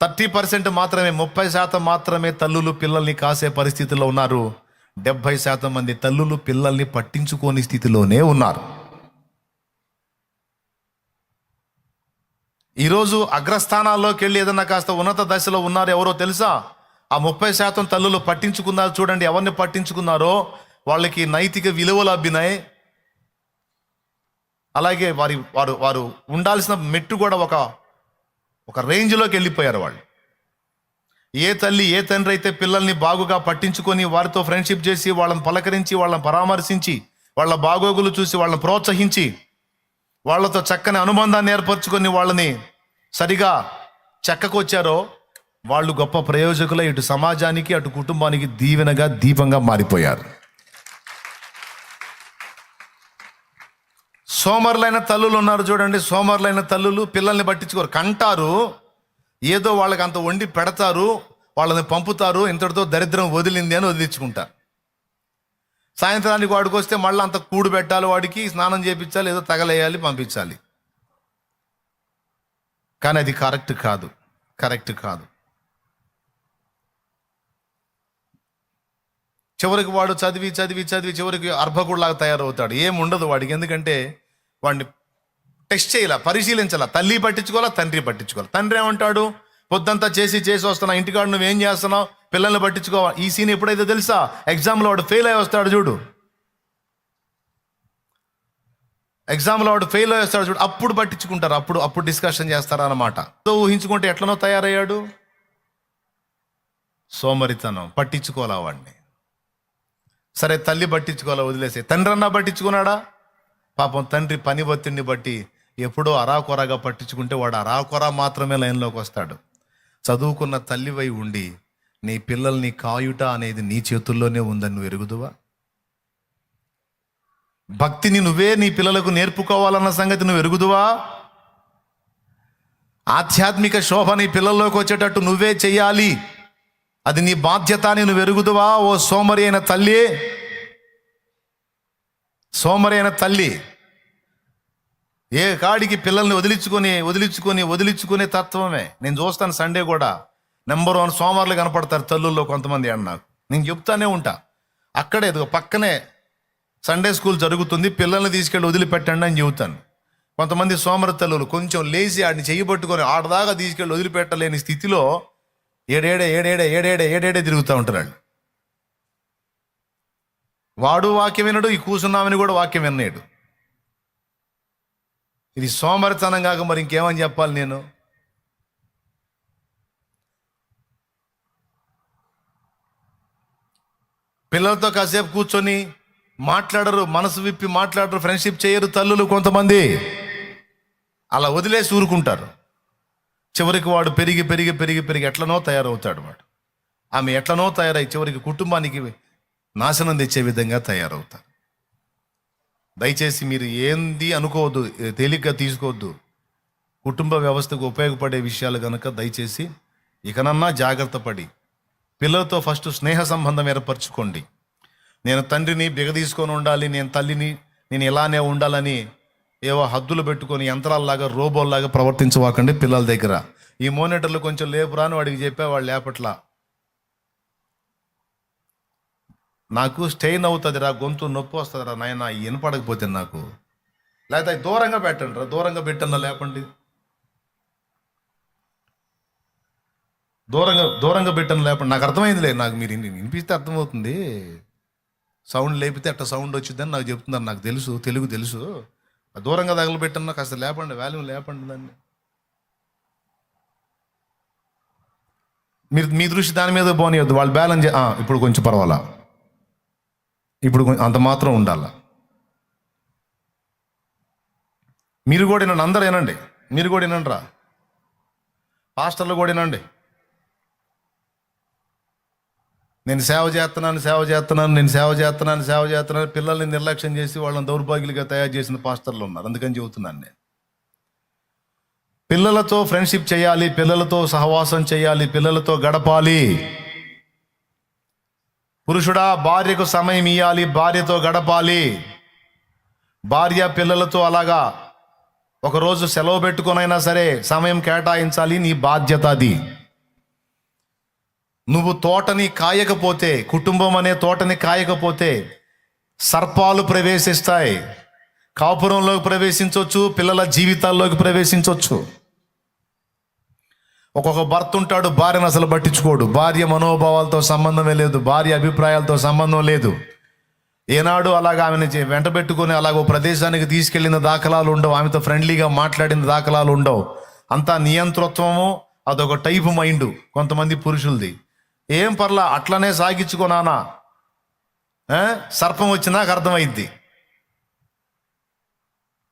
Speaker 1: 30% మాత్రమే, 30% మాత్రమే తల్లులు పిల్లల్ని కాసే పరిస్థితిలో ఉన్నారు. 70% మంది తల్లులు పిల్లల్ని పట్టించుకోని స్థితిలోనే ఉన్నారు. ఈరోజు అగ్రస్థానాల్లోకి వెళ్ళి ఏదన్నా కాస్త ఉన్నత దశలో ఉన్నారు ఎవరో తెలుసా? ఆ 30% తల్లులు పట్టించుకున్నారు. చూడండి, ఎవరిని పట్టించుకున్నారో వాళ్ళకి నైతిక విలువలు అబ్బినాయి. అలాగే వారు ఉండాల్సిన మెట్టు కూడా ఒక రేంజ్లోకి వెళ్ళిపోయారు వాళ్ళు. ఏ తల్లి ఏ తండ్రి అయితే పిల్లల్ని బాగుగా పట్టించుకొని వారితో ఫ్రెండ్షిప్ చేసి వాళ్ళని పలకరించి వాళ్ళని పరామర్శించి వాళ్ళ బాగోగులు చూసి వాళ్ళని ప్రోత్సహించి వాళ్ళతో చక్కని అనుబంధాన్ని ఏర్పరచుకొని వాళ్ళని సరిగా చెక్కకొచ్చారో వాళ్ళు గొప్ప ప్రయోజకులై ఇటు సమాజానికి అటు కుటుంబానికి దీవెనగా దీపంగా మారిపోయారు. సోమరులైన తల్లులు ఉన్నారు చూడండి. సోమరులైన తల్లులు పిల్లల్ని పట్టించుకోరు, కంటారు, ఏదో వాళ్ళకి అంత వండి పెడతారు, వాళ్ళని పంపుతారు, ఇంతటితో దరిద్రం వదిలింది అని వదిలించుకుంటారు. సాయంత్రానికి వాడికి వస్తే మళ్ళీ అంత కూడు పెట్టాలి, వాడికి స్నానం చేయించాలి, ఏదో తగలేయాలి, పంపించాలి. కానీ అది కరెక్ట్ కాదు. చివరికి వాడు చదివి చివరికి అర్భకుడిలాగా తయారవుతాడు. ఏముండదు వాడికి, ఎందుకంటే వాడిని టెస్ట్ చేయాల, పరిశీలించాల. తల్లి పట్టించుకోవాలా, తండ్రి పట్టించుకోవాలి. తండ్రి ఏమంటాడు? పొద్దంతా చేసి వస్తున్నా, ఇంటికాడ నువ్వేం చేస్తున్నావు, పిల్లల్ని పట్టించుకోవాలి. ఈ సీన్ ఎప్పుడైతే తెలుసా? ఎగ్జామ్లో వాడు ఫెయిల్ అయ్యి వస్తాడు చూడు, అప్పుడు పట్టించుకుంటారు, అప్పుడు డిస్కషన్ చేస్తారు అన్నమాట. ఊహించుకుంటే ఎట్లనో తయారయ్యాడు. సోమరితనం, పట్టించుకోవాలా వాడిని. సరే, తల్లి పట్టించుకోవాలా, వదిలేసే. తండ్రి అన్నా పట్టించుకున్నాడా? పాపం తండ్రి పని ఒత్తిడిని బట్టి ఎప్పుడో అరాకొరగా పట్టించుకుంటే వాడు అరాకొర మాత్రమే లైన్లోకి వస్తాడు. చదువుకున్న తల్లివై ఉండి నీ పిల్లల్ని కాయుట అనేది నీ చేతుల్లోనే ఉందని నువ్వు ఎరుగుదువా? భక్తిని నువ్వే నీ పిల్లలకు నేర్పుకోవాలన్న సంగతి నువ్వు ఎరుగుదువా? ఆధ్యాత్మిక శోభ నీ పిల్లల్లోకి వచ్చేటట్టు నువ్వే చెయ్యాలి, అది నీ బాధ్యత అని నువ్వు ఎరుగుదువా? ఓ సోమరి అయిన తల్లి, ఏ కాడికి పిల్లల్ని వదిలించుకునే తత్వమే. నేను చూస్తాను, సండే కూడా నెంబర్ 1 సోమవారాలు కనపడతారు తల్లుల్లో కొంతమంది అని. నేను చెప్తానే ఉంటా, అక్కడే పక్కనే సండే స్కూల్ జరుగుతుంది, పిల్లల్ని తీసుకెళ్ళి వదిలిపెట్టండి అని చెబుతాను. కొంతమంది సోమరి తల్లులు కొంచెం లేచి ఆడిని చెయ్యబట్టుకొని ఆడదాకా తీసుకెళ్ళి వదిలిపెట్టలేని స్థితిలో ఏడేడే తిరుగుతూ ఉంటారు వాళ్ళు. వాడు వాక్యం వినడు, ఈ కూసున్నామని కూడా వాక్యం విన్నాడు. ఇది సోమరితనం కాక మరి ఇంకేమని చెప్పాలి నేను? పిల్లలతో కాసేపు కూర్చొని మాట్లాడరు, మనసు విప్పి మాట్లాడరు, ఫ్రెండ్షిప్ చేయరు తల్లులు కొంతమంది. అలా వదిలేసి ఊరుకుంటారు. చివరికి వాడు పెరిగి ఎట్లనో తయారవుతాడు. ఆమె ఎట్లనో తయారై చివరికి కుటుంబానికి నాశనం తెచ్చే విధంగా తయారవుతారు. దయచేసి మీరు ఏంది అనుకోవద్దు, తేలిగ్గా తీసుకోవద్దు. కుటుంబ వ్యవస్థకు ఉపయోగపడే విషయాలు కనుక దయచేసి ఇకనన్నా జాగ్రత్త పడి పిల్లలతో ఫస్ట్ స్నేహ సంబంధం ఏర్పరచుకోండి. నేను తండ్రిని బిగదీసుకొని ఉండాలి, నేను తల్లిని నేను ఇలానే ఉండాలని ఏవో హద్దులు పెట్టుకొని యంత్రాల్లాగా రోబోల్లాగా ప్రవర్తించవాకండి పిల్లల దగ్గర. ఈ మోనిటర్లు కొంచెం లేపురా అని వాడికి చెప్పా, వాడు లేపట్లా. నాకు స్టెయిన్ అవుతుంది రా, గొంతు నొప్పి వస్తుంది రా నాయన వినపడకపోతే నాకు, లేకపోతే దూరంగా పెట్టండి రా, దూరంగా పెట్టన్నా లేపండి, దూరంగా పెట్టండి లేపండి. నాకు అర్థమైందిలే, నాకు మీరు వినిపిస్తే అర్థమవుతుంది. సౌండ్ లేపితే అట్లా సౌండ్ వచ్చిందని నాకు చెప్తున్నారు, నాకు తెలుసు, తెలుగు తెలుసు. దూరంగా తగలబెట్టన్నా కాస్త లేపండి, వాల్యూమ్ లేపండి దాన్ని. మీ దృష్టి దాని మీద పోనీయద్దు, వాళ్ళు బ్యాలెన్స్ ఇప్పుడు కొంచెం పర్వాలా, ఇప్పుడు అంత మాత్రం ఉండాల. మీరు కూడా వినండి, అందరూ వినండి, మీరు కూడా వినండి రా, పాస్టర్లు కూడా వినండి. నేను సేవ చేస్తున్నాను పిల్లల్ని నిర్లక్ష్యం చేసి వాళ్ళని దౌర్భాగ్యులుగా తయారు చేసిన పాస్టర్లు ఉన్నారు. అందుకని చెబుతున్నాను నేను. పిల్లలతో ఫ్రెండ్షిప్ చేయాలి, పిల్లలతో సహవాసం చేయాలి, పిల్లలతో గడపాలి. పురుషుడా, భార్యకు సమయం ఇవ్వాలి, భార్యతో గడపాలి. భార్య పిల్లలతో అలాగా ఒకరోజు సెలవు పెట్టుకొనైనా సరే సమయం కేటాయించాలి, నీ బాధ్యత అది. నువ్వు తోటని కాయకపోతే, కుటుంబం అనే తోటని కాయకపోతే సర్పాలు ప్రవేశిస్తాయి. కాపురంలోకి ప్రవేశించవచ్చు, పిల్లల జీవితాల్లోకి ప్రవేశించవచ్చు. ఒక్కొక్క భర్త ఉంటాడు, భార్యను అసలు పట్టించుకోడు. భార్య మనోభావాలతో సంబంధమే లేదు, భార్య అభిప్రాయాలతో సంబంధం లేదు. ఏనాడు అలాగ ఆమెను వెంట పెట్టుకుని అలాగ ప్రదేశానికి తీసుకెళ్లిన దాఖలాలు ఉండవు, ఆమెతో ఫ్రెండ్లీగా మాట్లాడిన దాఖలాలు ఉండవు. అంతా నియంతృత్వము, అదొక టైపు మైండ్ కొంతమంది పురుషులది. ఏం పర్లా, అట్లనే సాగించుకోనానా, సర్పం వచ్చి నాకు అర్థమైద్ది.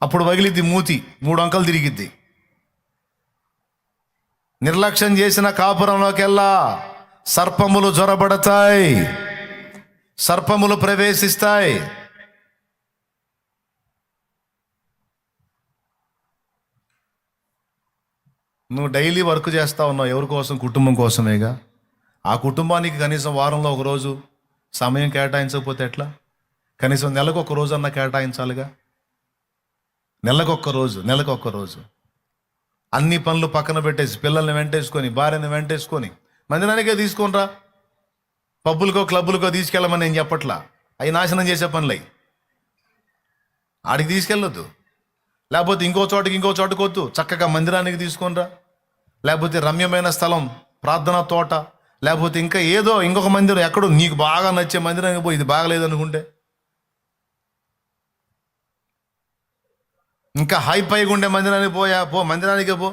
Speaker 1: అప్పుడు పగిలిద్ది మూతి, 3 అంకలు తిరిగిద్ది. నిర్లక్ష్యం చేసిన కాపురంలోకెల్లా సర్పములు జొరబడతాయి, సర్పములు ప్రవేశిస్తాయి. నువ్వు డైలీ వర్క్ చేస్తా ఉన్నావు, ఎవరి కోసం? కుటుంబం కోసమేగా. ఆ కుటుంబానికి కనీసం వారంలో ఒక రోజు సమయం కేటాయించకపోతే ఎట్లా? కనీసం నెలకు ఒక రోజు అన్నా కేటాయించాలిగా. నెలకొక్క రోజు అన్ని పనులు పక్కన పెట్టేసి, పిల్లల్ని వెంటేసుకొని, భార్యని వెంటేసుకొని మందిరానికే తీసుకొనిరా. పబ్బులకో క్లబ్బులకో తీసుకెళ్ళమని నేను చెప్పట్లా, అవి నాశనం చేసే పనులై. ఆడికి తీసుకెళ్ళొద్దు, లేకపోతే ఇంకో చోటుకి వద్దు, చక్కగా మందిరానికి తీసుకొనిరా. లేకపోతే రమ్యమైన స్థలం, ప్రార్థనా తోట, లేకపోతే ఇంకా ఏదో ఇంకొక మందిరం, ఎక్కడో నీకు బాగా నచ్చే మందిరానికి పో. ఇది బాగలేదనుకుంటే ఇంకా హై పైగా ఉండే మందిరానికి పో, మందిరానికే పో.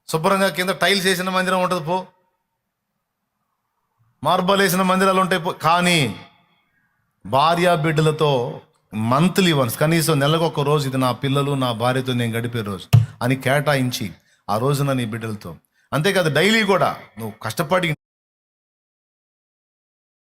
Speaker 1: శుభ్రంగా కింద టైల్స్ వేసిన మందిరం ఉంటుంది, పో. మార్బల్ వేసిన మందిరాలు ఉంటాయి, పో. కానీ భార్య బిడ్డలతో మంత్లీ వన్స్, కనీసం నెలకొక రోజు, ఇది నా పిల్లలు నా భార్యతో నేను గడిపే రోజు అని కేటాయించి ఆ రోజున నీ బిడ్డలతో. అంతేకాదు, డైలీ కూడా నువ్వు కష్టపడి